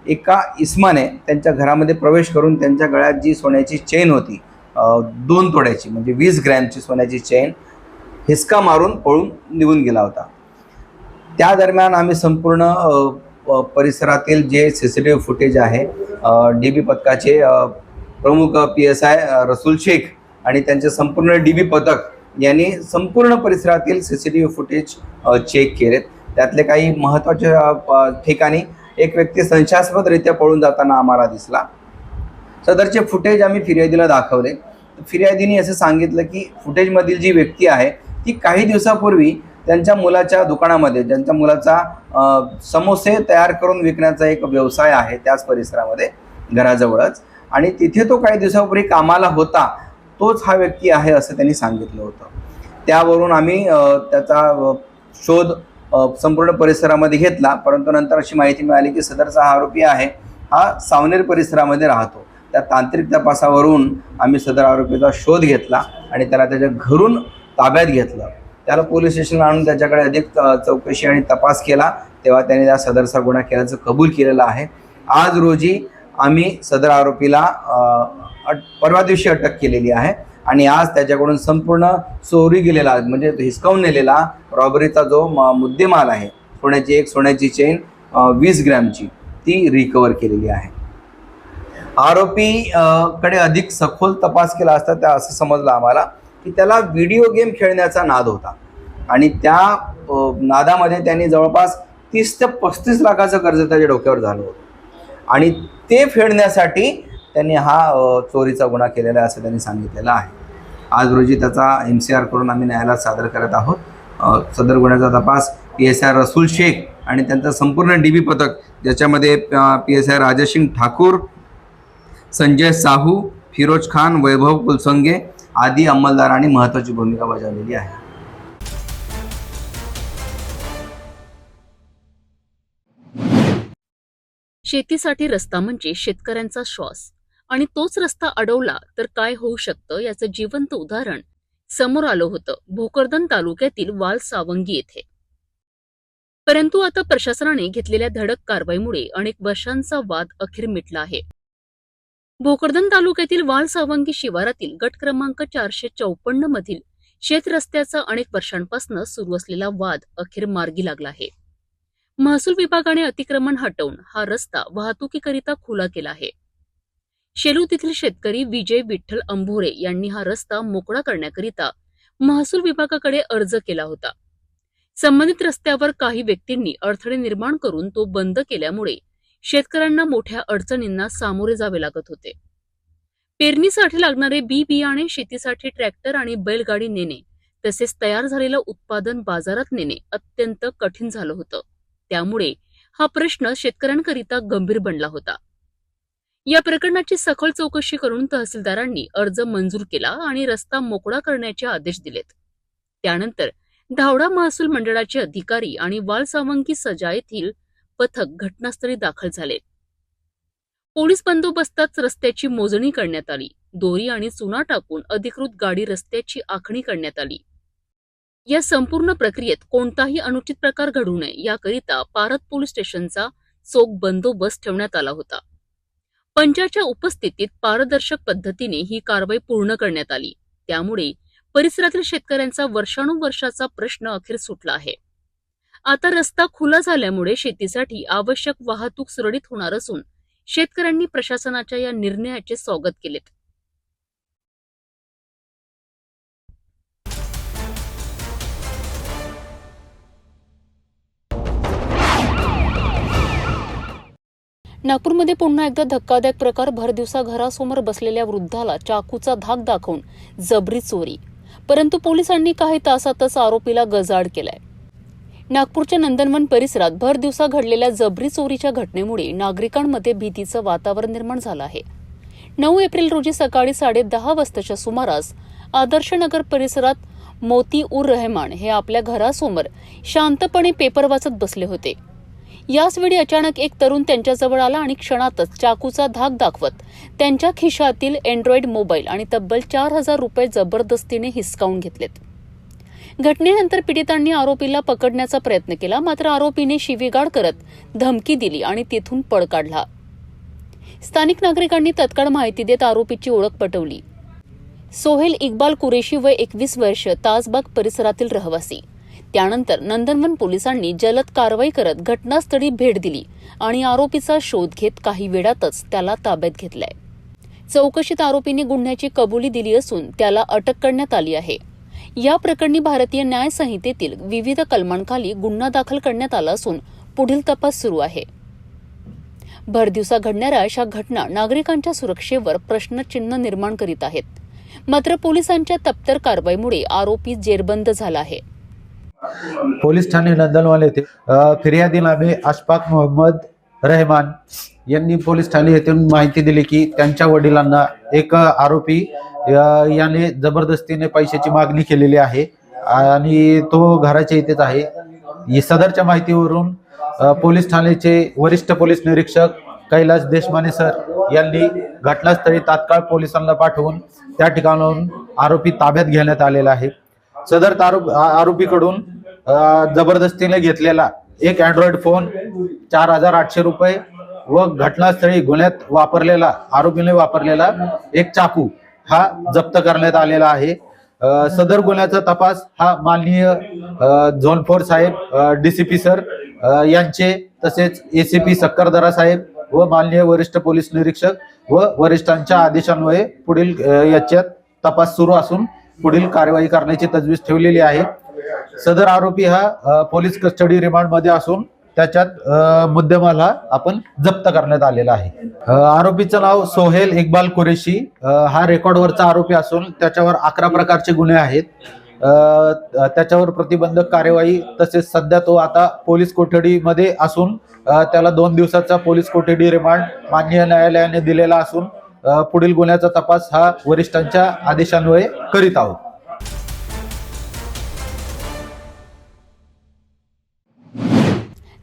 J: एका इस्माने त्यांच्या घरामध्ये प्रवेश करून त्यांच्या गळ्यात जी सोन्याची चेन होती 2 तोळ्याची म्हणजे 20 ग्रॅमची सोन्याची चेन हिसका मारून पळून निघून गेला होता. त्या दरम्यान आम्ही संपूर्ण परिसरातील जे CCTV फुटेज आहे DB पथकाचे प्रमुख PSI रसूल शेख आणि त्यांचे संपूर्ण DB पथक यांनी संपूर्ण परिसरातील CCTV फुटेज चेक केलेत. त्यातले काही महत्त्वाच्या ठिकाणी एक व्यक्ती संशयास्पदरित्या पळून जाताना आम्हाला दिसला. सदरचे फुटेज आम्ही फिर्यादीला दाखवले. फिर्यादीने असं सांगितलं की फुटेजमधील जी व्यक्ती आहे ती काही दिवसापूर्वी त्यांच्या मुलाच्या दुकानामध्ये, ज्यांच्या मुलाचा समोसे तयार करून विकण्याचा एक व्यवसाय आहे त्याच परिसरामध्ये घराजवळच, आणि तिथे तो काही दिवसापूर्वी कामाला होता, तोच हा व्यक्ती आहे असं त्यांनी सांगितलं होतं. त्यावरून आम्ही त्याचा शोध संपूर्ण परिसरामध्ये घेतला, परंतु नंतर अशी माहिती मिळाली की सदरचा हा आरोपी आहे हा सावनेर परिसरामध्ये राहतो. त्या तांत्रिक तपासावरून आम्ही सदर आरोपीचा शोध घेतला आणि त्याला त्याच्या घरून ताब्यात घेतलं. त्याला पोलीस स्टेशनला आणून त्याच्याकडे अधिक चौकशी आणि तपास केला, तेव्हा त्याने त्या सदरचा गुन्हा केल्याचं कबूल केलेलं आहे. आज रोजी आम्ही सदर आरोपीला परवा दिवशी अटक केलेली आहे आणि आज त्याच्याकडून संपूर्ण चोरी गेलेला म्हणजे हिसकावून नेलेला रॉबरीचा जो मुद्देमाल आहे, सोन्याची चेन 20 ग्रॅमची, ती रिकवर केलेली आहे. आरोपी कडे अधिक सखोल तपास केला असता त्या असं समजलं आम्हाला की त्याला व्हिडिओ गेम खेळण्याचा नाद होता आणि त्या नादामध्ये त्यांनी जवळपास 30 ते 35 लाखाचं कर्ज त्याच्या डोक्यावर झालं होतं आणि ते फेडण्यासाठी त्यांनी हा चोरीचा गुन्हा केलेला आहे असं त्यांनी सांगितलेलं आहे. आज रोजी त्याचा MCR करून आम्ही न्यायालयात सादर करत आहोत. सदर गुन्ह्याचा तपास PSI रसूल शेख आणि त्यांचं संपूर्ण DB पथक, ज्याच्यामध्ये PSI राजसिंग ठाकूर, संजय साहू, फिरोज खान, वैभव कुलसंगे आदी अंमलदारांनी महत्त्वाची भूमिका बजावलेली आहे.
A: शेतीसाठी रस्ता म्हणजे शेतकऱ्यांचा श्वास आणि तोच रस्ता अडवला तर काय होऊ शकतं याचं जिवंत उदाहरण समोर आलं होतं भोकरदन तालुक्यातील वालसावंगी येथे. परंतु आता प्रशासनाने घेतलेल्या धडक कारवाईमुळे अनेक वर्षांचा वाद अखेर मिटला आहे. भोकरदन तालुक्यातील वालसावंगी शिवारातील गट क्रमांक 454 मधील शेत रस्त्याचा अनेक वर्षांपासून सुरू असलेला वाद अखेर मार्गी लागला आहे. महसूल विभागाने अतिक्रमण हटवून हा रस्ता वाहतुकीकरिता खुला केला आहे. शेलू येथील शेतकरी विजय विठ्ठल अंभोरे यांनी हा रस्ता मोकळा करण्याकरिता महसूल विभागाकडे अर्ज केला होता. संबंधित रस्त्यावर काही व्यक्तींनी अडथळे निर्माण करून तो बंद केल्यामुळे शेतकऱ्यांना मोठ्या अडचणींना सामोरे जावे लागत होते. पेरणीसाठी लागणारे बियाणे, शेतीसाठी ट्रॅक्टर आणि बैलगाडी नेणे तसेच तयार झालेलं उत्पादन बाजारात नेणे अत्यंत कठीण झालं होतं. त्यामुळे हा प्रश्न शेतकऱ्यांकरिता गंभीर बनला होता. या प्रकरणाची सखोल चौकशी करून तहसीलदारांनी अर्ज मंजूर केला आणि रस्ता मोकळा करण्याचे आदेश दिलेत. त्यानंतर धावडा महसूल मंडळाचे अधिकारी आणि वालसावंगी सजा येथील पथक घटनास्थळी दाखल झाले. पोलीस बंदोबस्तात रस्त्याची मोजणी करण्यात आली. दोरी आणि चुना टाकून अधिकृत गाडी रस्त्याची आखणी करण्यात आली. या संपूर्ण प्रक्रियेत कोणताही अनुचित प्रकार घडू नये याकरिता पारत पोलीस स्टेशनचा चोख बंदोबस्त ठेवण्यात आला होता. पंचाच्या उपस्थितीत पारदर्शक पद्धतीने ही कारवाई पूर्ण करण्यात आली. त्यामुळे परिसरातील शेतकऱ्यांचा वर्षानुवर्षाचा प्रश्न अखेर सुटला आहे. आता रस्ता खुला झाल्यामुळे शेतीसाठी आवश्यक वाहतूक सुरळीत होणार असून शेतकऱ्यांनी प्रशासनाच्या या निर्णयाचे स्वागत केलेत. नागपूरमध्ये पुन्हा एकदा धक्कादायक प्रकार. भरदिवसा घरासमोर बसलेल्या वृद्धाला चाकूचा धाक दाखवून जबरी चोरी. परंतु पोलिसांनी काही तासातच आरोपीला गजाआड केलाय. नागपूरच्या नंदनवन परिसरात भरदिवसा घडलेल्या जबरी चोरीच्या घटनेमुळे नागरिकांमध्ये भीतीचं वातावरण निर्माण झालं आहे. 9 एप्रिल रोजी सकाळी 10:30 वाजताच्या सुमारास आदर्शनगर परिसरात मोती उर रहमान हे आपल्या घरासमोर शांतपणे पेपर वाचत बसले होते. याचवेळी अचानक एक तरुण त्यांच्याजवळ आला आणि क्षणातच चाकूचा धाक दाखवत त्यांच्या खिशातील अँड्रॉइड मोबाईल आणि तब्बल 4,000 रुपये जबरदस्तीने हिसकावून घेतलेत. घटनेनंतर पीडितांनी आरोपीला पकडण्याचा प्रयत्न केला, मात्र आरोपीने शिवीगाळ करत धमकी दिली आणि तिथून पळ काढला. स्थानिक नागरिकांनी तत्काळ माहिती देत आरोपीची ओळख पटवली. सोहेल इक्बाल कुरेशी वय 21 वर्ष, ताजबाग परिसरातील रहिवासी. त्यानंतर नंदनवन पोलिसांनी जलद कारवाई करत घटनास्थळी भेट दिली आणि आरोपीचा शोध घेत काही वेळातच त्याला ताब्यात घेतलाय. चौकशीत आरोपीने गुन्ह्याची कबुली दिली असून त्याला अटक करण्यात आली आहे. या प्रकरणी भारतीय न्याय संहितेतील विविध कलमांखाली गुन्हा दाखल करण्यात आला असून पुढील तपास सुरू आहे. भरदिवसा घडणाऱ्या अशा घटना नागरिकांच्या सुरक्षेवर प्रश्नचिन्ह निर्माण करीत आहेत. मात्र पोलिसांच्या तप्तर कारवाईमुळे आरोपी जेरबंद झाला आहे.
K: पोलीस ठाणे नंदनवाल येथे फिर्यादी नामे अशफाक मोहम्मद रहमान यांनी पोलीस ठाणे येथून माहिती दिली की त्यांच्या वडिलांना एक आरोपी याने जबरदस्तीने पैशाची मागणी केलेली आहे आणि तो घराच्या इथेच आहे. सदरच्या माहितीवरून पोलीस ठाण्याचे वरिष्ठ पोलीस निरीक्षक कैलास देशमाने सर यांनी घटनास्थळी तात्काळ पोलिसांना पाठवून त्या ठिकाणाहून आरोपी ताब्यात घेण्यात आलेला आहे. सदर आरोपीकडून जबरदस्तीने घेतलेला एक अँड्रॉइड फोन, 4,800 रुपये व घटनास्थळी गुन्ह्यात आरोपीने वापरलेला एक चाकू हा जप्त करण्यात आलेला आहे. सदर गुन्ह्याचा तपास हा माननीय झोन 4 साहेब, DCP सर यांचे, तसेच ACP सक्करदरा साहेब व माननीय वरिष्ठ पोलीस निरीक्षक व वरिष्ठांच्या आदेशान्वये पुढील याच्यात तपास सुरू असून पुढील कार्यवाही करण्याची तजवीज ठेवलेली आहे. सदर आरोपी हा पोलीस कस्टडी रिमांड मध्ये असून त्याच्यात मुद्देमाल हा आपण जप्त करण्यात आलेला आहे. आरोपीचं नाव सोहेल इक्बाल कुरेशी, हा रेकॉर्डवरचा आरोपी असून त्याच्यावर 11 प्रकारचे गुन्हे आहेत. त्याच्यावर प्रतिबंधक कार्यवाही, तसेच सध्या तो आता पोलीस कोठडीमध्ये असून त्याला 2 दिवसाचा पोलीस कोठडी रिमांड माननीय न्यायालयाने दिलेला असून पुढील गुन्ह्याचा तपास हा वरिष्ठांच्या आदेशान्वये करीत आहोत.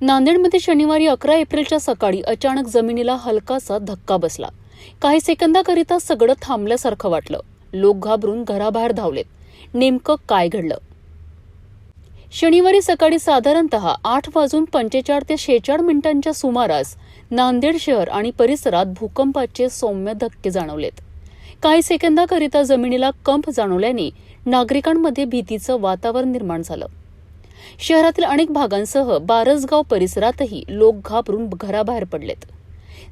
A: नांदेडमध्ये शनिवारी 11 एप्रिलच्या सकाळी अचानक जमिनीला हलकासा धक्का बसला. काही सेकंदाकरिता सगळं थांबल्यासारखं वाटलं. लोक घाबरून घराबाहेर धावलेत. नेमकं काय घडलं? शनिवारी सकाळी साधारणतः 8:45 ते 46 मिनिटांच्या सुमारास नांदेड शहर आणि परिसरात भूकंपाचे सौम्य धक्के जाणवलेत. काही सेकंदाकरिता जमिनीला कंप जाणवल्याने नागरिकांमध्ये भीतीचं वातावरण निर्माण झालं. शहरातील अनेक भागांसह बारसगाव परिसरातही लोक घाबरून घराबाहेर पडलेत.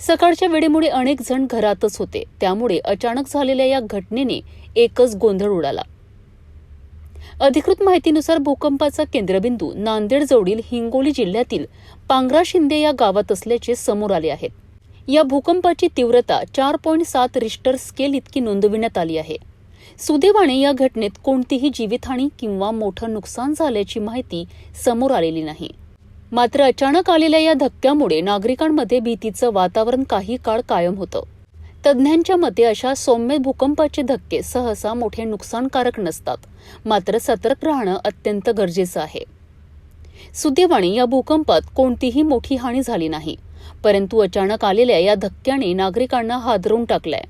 A: सकाळच्या वेळेमुळे अनेक जण घरातच होते, त्यामुळे अचानक झालेल्या या घटनेने एकच गोंधळ उडाला. अधिकृत माहितीनुसार भूकंपाचा केंद्रबिंदू नांदेड जवळील हिंगोली जिल्ह्यातील पांगरा शिंदे या गावात असल्याचे समोर आले आहेत. या भूकंपाची तीव्रता 4.7 रिश्टर स्केल इतकी नोंदविण्यात आली आहे. सुदैवाने या घटनेत कोणतीही जीवितहानी किंवा मोठं नुकसान झाल्याची माहिती समोर आलेली नाही. मात्र अचानक आलेल्या या धक्क्यामुळे नागरिकांमध्ये भीतीचं वातावरण काही काळ कायम होतं. तज्ज्ञांच्या मते अशा सौम्य भूकंपाचे धक्के सहसा मोठे नुकसानकारक नसतात, मात्र सतर्क राहणं अत्यंत गरजेचं आहे. सुदैवाने या भूकंपात कोणतीही मोठी हानी झाली नाही, परंतु अचानक आलेल्या या धक्क्याने नागरिकांना हादरवून टाकलंय.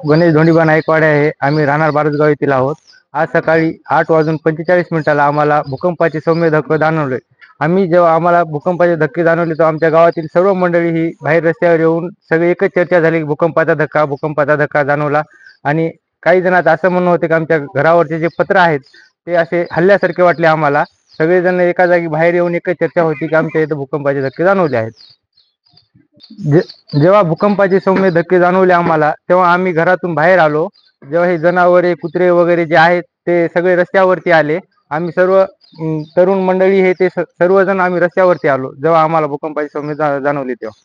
L: गणेश धोंडीबा नाईकवाडे आहे. आम्ही राहणार बारसगाव येथील आहोत. आज सकाळी 8:45 आम्हाला भूकंपाचे सौम्य धक्के जाणवले. आम्ही जेव्हा आम्हाला भूकंपाचे धक्के जाणवले तेव्हा आमच्या गावातील सर्व मंडळी ही बाहेर रस्त्यावर येऊन सगळी एकच चर्चा झाली की भूकंपाचा धक्का जाणवला. आणि काही जणांचं असं म्हणणं होतं की आमच्या घरावरचे जे पत्र आहेत ते असे हल्ल्यासारखे वाटले आम्हाला. सगळेजण एका जागी बाहेर येऊन एकच चर्चा होती की आमच्या इथं भूकंपाचे धक्के जाणवले आहेत. जेव्हा भूकंपाचे सौम्य धक्के जाणवले आम्हाला तेव्हा आम्ही घरातून बाहेर आलो. जेव्हा हे जनावरे कुत्रे वगैरे जे आहेत ते सगळे रस्त्यावरती आले. आम्ही सर्व तरुण मंडळी हे ते सर्वजण आम्ही रस्त्यावरती आलो जेव्हा आम्हाला भूकंपाची सौम्य जाणवली तेव्हा.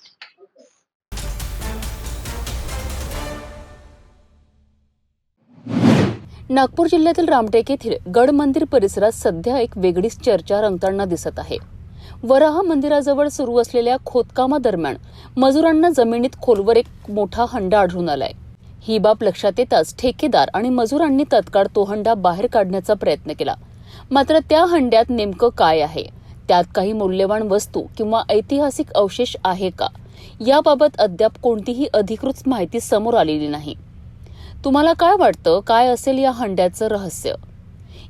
A: नागपूर जिल्ह्यातील रामटेक येथील गड मंदिर परिसरात सध्या एक वेगळीच चर्चा रंगताना दिसत आहे. वराह मंदिराजवळ सुरू असलेल्या खोदकामादरम्यान मजुरांना जमिनीत खोलवर एक मोठा हंडा आढळून आलाय. ही बाब लक्षात येताच ठेकेदार आणि मजुरांनी तत्काळ तो हंडा बाहेर काढण्याचा प्रयत्न केला. मात्र त्या हंड्यात नेमकं काय आहे, त्यात काही मौल्यवान वस्तू किंवा ऐतिहासिक अवशेष आहे का, याबाबत अद्याप कोणतीही अधिकृत माहिती समोर आलेली नाही. तुम्हाला काय वाटतं, काय असेल या हंड्याचं रहस्य?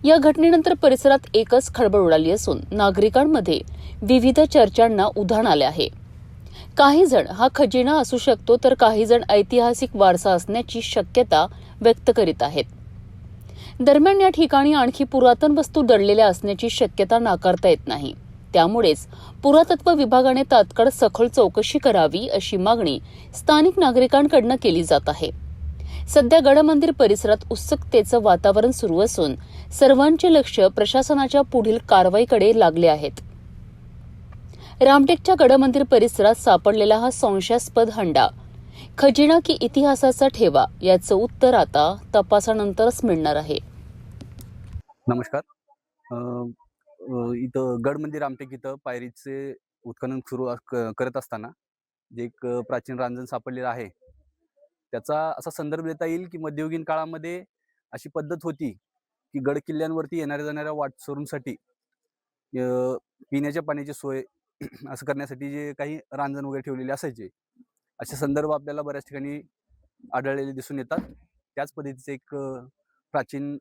A: या घटनेनंतर परिसरात एकच खळबळ उडाली असून नागरिकांमध्ये विविध चर्चांना उधाण आले आहे. काही जण हा खजिना असू शकतो तर काही जण ऐतिहासिक वारसा असण्याची शक्यता व्यक्त करीत आहेत. दरम्यान या ठिकाणी आणखी पुरातन वस्तू दडलेल्या असण्याची शक्यता नाकारता येत नाही. त्यामुळेच पुरातत्व विभागाने तात्काळ सखोल चौकशी करावी अशी मागणी स्थानिक नागरिकांकडून केली जात आहे. सध्या गडमंदिर परिसरात उत्सुकतेचं वातावरण सुरू असून सर्वांचे लक्ष प्रशासनाच्या पुढील कारवाईकडे लागले आहेत. रामटेकच्या गडमंदिर परिसरात सापडलेला हा संशयास्पद हंडा खजिना की इतिहासाचा ठेवा, याचं उत्तर आता तपासानंतरच मिळणार आहे.
M: नमस्कार. इथं गड मंदिर रामटेक इथं पायरीचे उत्खनन सुरू करत असताना जे एक प्राचीन रांजण सापडलेलं आहे त्याचा असा संदर्भ देता येईल की मध्ययुगीन काळामध्ये अशी पद्धत होती की गड किल्ल्यांवरती येणाऱ्या जाणाऱ्या वाटसरूंसाठी पिण्याच्या पाण्याची सोय असं करण्यासाठी जे काही रांजण वगैरे ठेवलेले असायचे, असे संदर्भ आपल्याला बऱ्याच ठिकाणी आढळलेले दिसून येतात. त्याच पद्धतीचे एक प्राचीन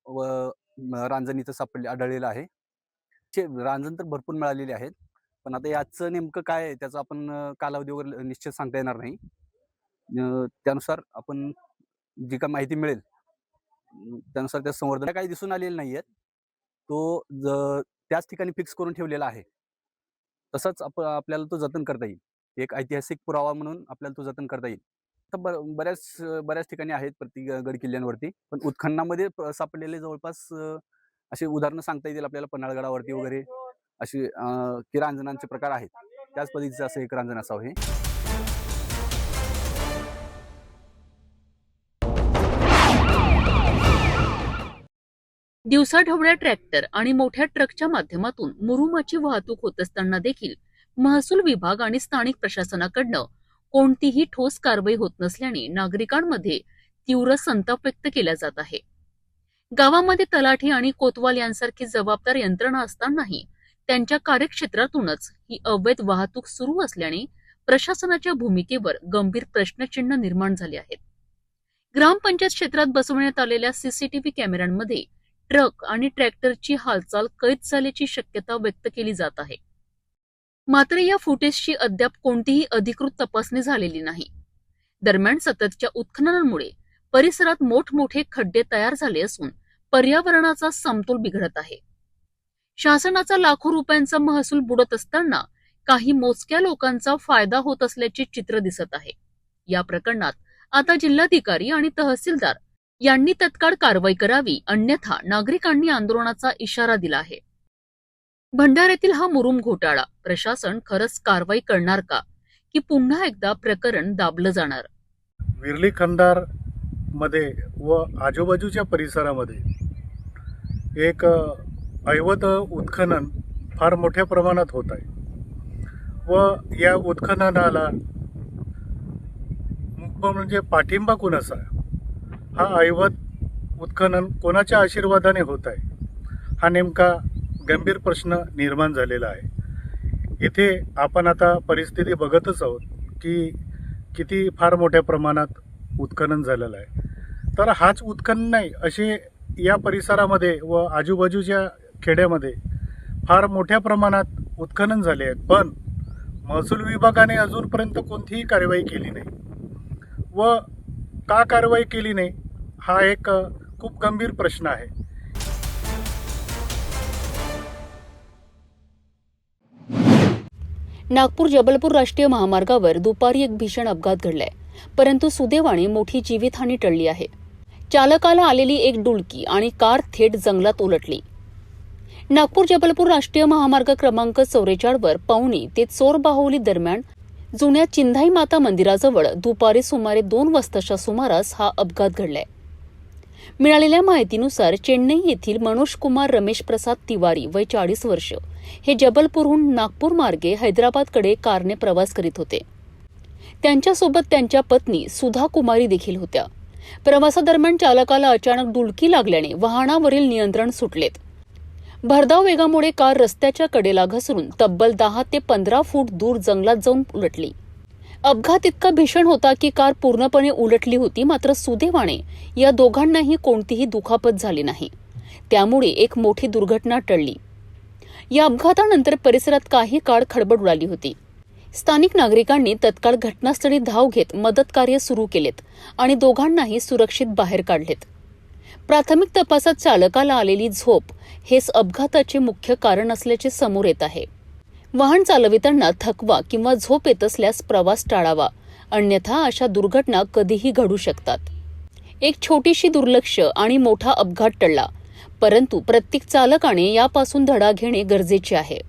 M: रांजण इथं आढळलेलं आहे. रांजण तर भरपूर मिळालेले आहेत, पण आता याचं नेमकं काय आहे त्याचा आपण कालावधी वगैरे निश्चित सांगता येणार नाही. त्यानुसार आपण जी काय माहिती मिळेल त्यानुसार त्या संवर्धन काही दिसून आलेलं नाही आहेत. तो त्याच ठिकाणी फिक्स करून ठेवलेला आहे. तसंच आपल्याला तो जतन करता येईल. एक ऐतिहासिक पुरावा म्हणून आपल्याला तो जतन करता येईल. तर बऱ्याच ठिकाणी आहेत प्रति गड किल्ल्यांवरती, पण उत्खननामध्ये सापडलेले जवळपास असे उदाहरणं सांगता येतील आपल्याला. पन्हाळगडावरती वगैरे असे की रांजणांचे प्रकार आहेत. त्याच पद्धतीचं असं एक रांजण असावं हे.
A: दिवसाढवळ्या ट्रॅक्टर आणि मोठ्या ट्रकच्या माध्यमातून मुरुमाची वाहतूक होत असताना देखील महसूल विभाग आणि स्थानिक प्रशासनाकडनं कोणतीही ठोस कारवाई होत नसल्याने नागरिकांमध्ये तीव्र संताप व्यक्त केला जात आहे. गावामध्ये तलाठी आणि कोतवाल यांसारखी जबाबदार यंत्रणा असतानाही त्यांच्या कार्यक्षेत्रातूनच ही अवैध वाहतूक सुरू असल्याने प्रशासनाच्या भूमिकेवर गंभीर प्रश्नचिन्ह निर्माण झाले आहेत. ग्रामपंचायत क्षेत्रात बसवण्यात आलेल्या सीसीटीव्ही कॅमेऱ्यांमध्ये ट्रक आणि ट्रॅक्टरची हालचाल कैद झाल्याची शक्यता व्यक्त केली जात आहे. मात्र या फुटेजची अद्याप कोणतीही अधिकृत तपासणी झालेली नाही. दरम्यान सततच्या उत्खननामुळे परिसरात मोठमोठे खड्डे तयार झाले असून पर्यावरणाचा समतोल बिघडत आहे. शासनाचा लाखो रुपयांचा महसूल बुडत असताना काही मोजक्या लोकांचा फायदा होत असल्याचे चित्र दिसत आहे. या प्रकरणात आता जिल्हाधिकारी आणि तहसीलदार यांनी तत्काळ कारवाई करावी, अन्यथा नागरिकांनी आंदोलनाचा इशारा दिला आहे. भंडाऱ्यातील हा मुरुम घोटाळा प्रशासन खरंच कारवाई करणार का, की पुन्हा एकदा प्रकरण दाबलं जाणार?
N: विरली खंडार मध्ये व आजूबाजूच्या परिसरामध्ये एक अवैध उत्खनन फार मोठ्या प्रमाणात होत आहे व या उत्खननाला म्हणजे पाठिंबा कोणाचा? हा अवैध उत्खनन कोणाच्या आशीर्वादाने होत आहे, हा नेमका गंभीर प्रश्न निर्माण झालेला आहे. इथे आपण आता परिस्थिती बघतच आहोत की किती फार मोठ्या प्रमाणात उत्खनन झालेलं आहे. तर हाच उत्खनन नाही, असे या परिसरामध्ये व आजूबाजूच्या खेड्यामध्ये फार मोठ्या प्रमाणात उत्खनन झाले आहेत, पण महसूल विभागाने अजूनपर्यंत कोणतीही कारवाई केली नाही व का कारवाई केली नाही हा एक खूप गंभीर प्रश्न आहे.
A: नागपूर जबलपूर राष्ट्रीय महामार्गावर दुपारी एक भीषण अपघात घडलाय, परंतु सुदैवाने मोठी जीवितहानी टळली आहे. चालकाला आलेली एक डुलकी आणि कार थेट जंगलात उलटली. नागपूर जबलपूर राष्ट्रीय महामार्ग क्रमांक 44 वर पवनी ते चोरबाहुली दरम्यान जुन्या चिंधाई माता मंदिराजवळ दुपारी सुमारे 2 वाजताच्या सुमारास हा अपघात घडलाय. मिळालेल्या माहितीनुसार चेन्नई येथील मनोज कुमार रमेश प्रसाद तिवारी वय 40 वर्ष हे जबलपूरहून नागपूर मार्गे हैदराबादकडे कारने प्रवास करीत होते. त्यांच्यासोबत त्यांच्या पत्नी सुधा कुमारी देखील होत्या. प्रवासादरम्यान चालकाला अचानक डुलकी लागल्याने वाहनावरील नियंत्रण सुटलेत. भरधाव वेगामुळे कार रस्त्याच्या कडेला घसरून तब्बल 10 ते 15 फूट दूर जंगलात जाऊन उलटली. अपघात इतका भीषण होता की कार पूर्णपणे उलटली होती, मात्र सुदैवाने या दोघांनाही कोणतीही दुखापत झाली नाही. त्यामुळे एक मोठी दुर्घटना टळली. या अपघातानंतर परिसरात काही काळ खळबळ उडाली होती. स्थानिक नागरिकांनी तत्काळ घटनास्थळी धाव घेत मदत कार्य सुरू केलेत आणि दोघांनाही सुरक्षित बाहेर काढलेत. प्राथमिक तपासात चालकाला आलेली झोप हेच अपघाताचे मुख्य कारण असल्याचे समोर येत आहे. वाहन चालविताना थकवा किंवा झोप येत असल्यास प्रवास टाळावा, अन्यथा अशा दुर्घटना कधीही घडू शकतात. एक छोटीशी दुर्लक्ष आणि मोठा अपघात टळला, परंतु प्रत्येक चालकाने यापासून धडा घेणे गरजेचे आहे.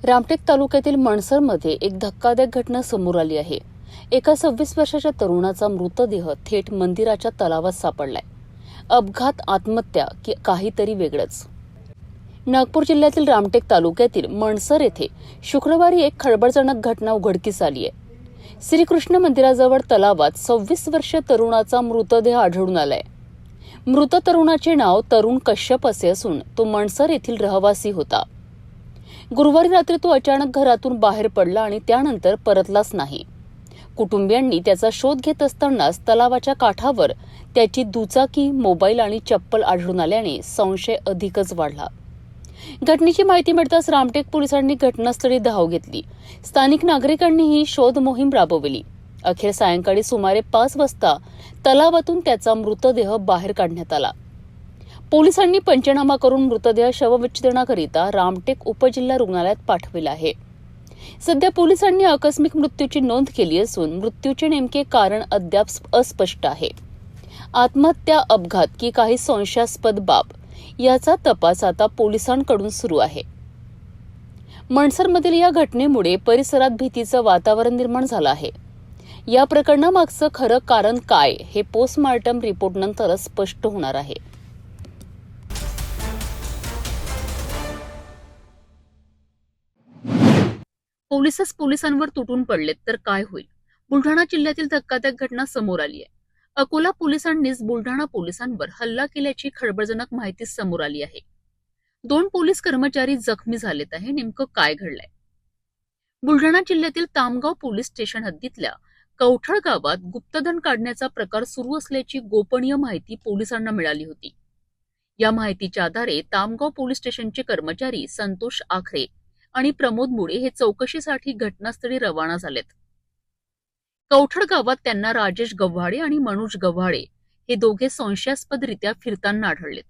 A: रामटेक तालुक्यातील मणसरमध्ये एक धक्कादायक घटना समोर आली आहे. एका 26 वर्षाच्या तरुणाचा मृतदेह थेट मंदिराच्या तलावात सापडलाय. अपघात, आत्महत्या की काहीतरी वेगळंच? नागपूर जिल्ह्यातील रामटेक तालुक्यातील मणसर येथे शुक्रवारी एक खळबळजनक घटना उघडकीस आली आहे. श्रीकृष्ण मंदिराजवळ तलावात 26 वर्षीय तरुणाचा मृतदेह आढळून आलाय. मृत तरुणाचे नाव तरुण कश्यप असे असून तो मणसर येथील रहिवासी होता. गुरुवारी रात्री तो अचानक घरातून बाहेर पडला आणि त्यानंतर परतलाच नाही. कुटुंबियांनी त्याचा शोध घेत असतानाच तलावाच्या काठावर त्याची दुचाकी, मोबाईल आणि चप्पल आढळून आल्याने संशय अधिकच वाढला. घटनेची माहिती मिळताच रामटेक पोलिसांनी घटनास्थळी धाव घेतली. स्थानिक नागरिकांनीही शोध मोहीम राबवली. अखेर सायंकाळी सुमारे 5 वाजता तलावातून त्याचा मृतदेह बाहेर काढण्यात आला. पोलिसांनी पंचनामा करून मृतदेह शवविच्छेदनाकरिता रामटेक उपजिल्हा रुग्णालयात पाठविला आहे. सध्या पोलिसांनी आकस्मिक मृत्यूची नोंद केली असून मृत्यूचे नेमके कारण अद्याप अस्पष्ट आहे. आत्महत्या, अपघात की काही संशयास्पद बाब याचा तपास आता पोलिसांकडून सुरू आहे. मणसरमधील या घटनेमुळे परिसरात भीतीचं वातावरण निर्माण झालं आहे. या प्रकरणामागचं खरं कारण काय हे पोस्टमार्टम रिपोर्टनंतरच स्पष्ट होणार आहे. पोलिसच पोलिसांवर तुटून पडलेत तर काय होईल? बुलढाणा जिल्ह्यातील धक्कादायक घटना समोर आली आहे. अकोला पोलिसांनीच बुलढाणा पोलिसांवर हल्ला केल्याची खळबळजनक माहिती समोर आली आहे. 2 पोलीस कर्मचारी जखमी झालेत आहे. नेमकं काय घडलंय? बुलढाणा जिल्ह्यातील तामगाव पोलीस स्टेशन हद्दीतल्या कवठळ गावात गुप्तधन काढण्याचा प्रकार सुरू असल्याची गोपनीय माहिती पोलिसांना मिळाली होती. या माहितीच्या आधारे तामगाव पोलीस स्टेशनचे कर्मचारी संतोष आखरे आणि प्रमोद मुळे हे चौकशीसाठी घटनास्थळी रवाना झालेत. कवठळ गावात त्यांना राजेश गव्हाडे आणि मनोज गव्हाडे हे दोघे संशयास्पदरित्या फिरताना आढळलेत.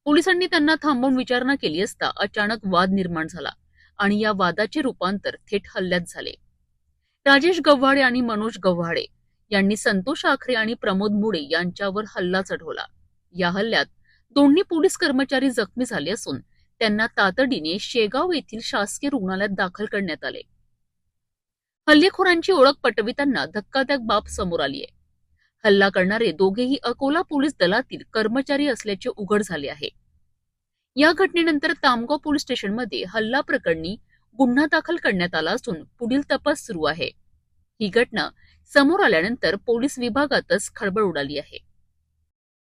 A: पोलिसांनी त्यांना थांबवून विचारणा केली असता अचानक वाद निर्माण झाला आणि या वादाचे रूपांतर थेट हल्ल्यात झाले. राजेश गव्हाडे आणि मनोज गव्हाडे यांनी संतोष आखरे आणि प्रमोद मुळे यांच्यावर हल्ला चढवला. या हल्ल्यात दोन्ही पोलीस कर्मचारी जखमी झाले असून त्यांना तातडीने शेगाव येथील शासकीय रुग्णालयात दाखल करण्यात आले. हल्लेखोरांची ओळख पटविताना धक्कादायक बाब समोर आली आहे. हल्ला करणारे दोघेही अकोला पोलीस दलातील कर्मचारी असल्याचे उघड झाले आहे. या घटनेनंतर तामगाव पोलीस स्टेशनमध्ये हल्ला प्रकरणी गुन्हा दाखल करण्यात आला असून पुढील तपास सुरू आहे. ही घटना समोर आल्यानंतर पोलीस विभागातच खळबळ उडाली आहे.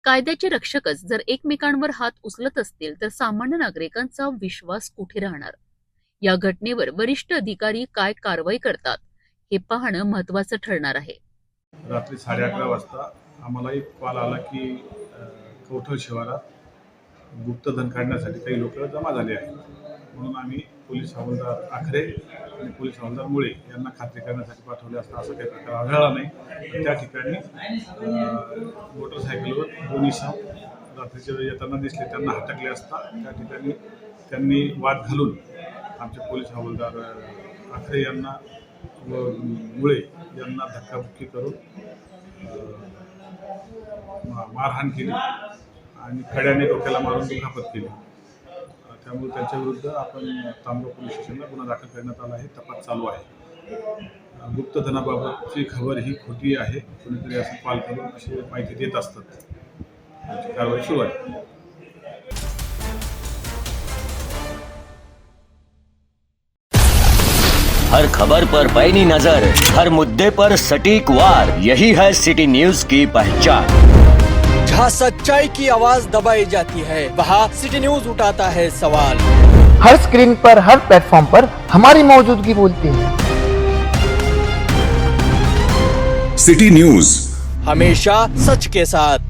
A: कायद्याचे रक्षकच जर एकमेकांवर हात उचलत असतील तर सामान्य नागरिकांचा विश्वास कुठे राहणार? या घटनेवर वरिष्ठ अधिकारी काय कारवाई करतात हे पाहणं महत्त्वाचं ठरणार आहे.
O: रात्री 11:30 वाजता
N: आम्हाला एक कॉल आला की कवठळ शिवारात गुप्तधन काढण्यासाठी काही लोक जमा झाले आहेत. म्हणून आम्ही पोलीस हवालदार आखरे आणि पोलीस हवालदार मुळे यांना खात्री करण्यासाठी पाठवले असता असा काही प्रकार आढळला नाही. त्या ठिकाणी मोटरसायकलवर दोन्ही रात्रीच्या वेळी येताना दिसले. त्यांना हटकले असता त्या ठिकाणी त्यांनी वाद घालून आमचे पोलीस हवालदार आखरे यांना व मुळे यांना धक्काबुक्की करून मारहाण केली आणि खड्याने डोक्याला मारून दुखापत केली. त्यामुळे त्यांच्याविरुद्ध आपण तांबा पोलीस स्टेशनला गुन्हा दाखल करण्यात आला आहे. तपास चालू आहे. गुप्तधनाबाबतची खबर ही खोटी आहे. कोणीतरी असं कॉल करून अशी माहिती देत असतात. त्याची कारवाई सुरू आहे.
O: हर खबर पर पैनी नजर, हर मुद्दे पर सटीक वार, यही है सिटी न्यूज की पहचान।
P: जहाँ सच्चाई की आवाज दबाई जाती है वहाँ सिटी न्यूज उठाता है सवाल।
Q: हर स्क्रीन पर, हर प्लेटफॉर्म पर हमारी मौजूदगी बोलती है।
P: सिटी न्यूज हमेशा सच के साथ।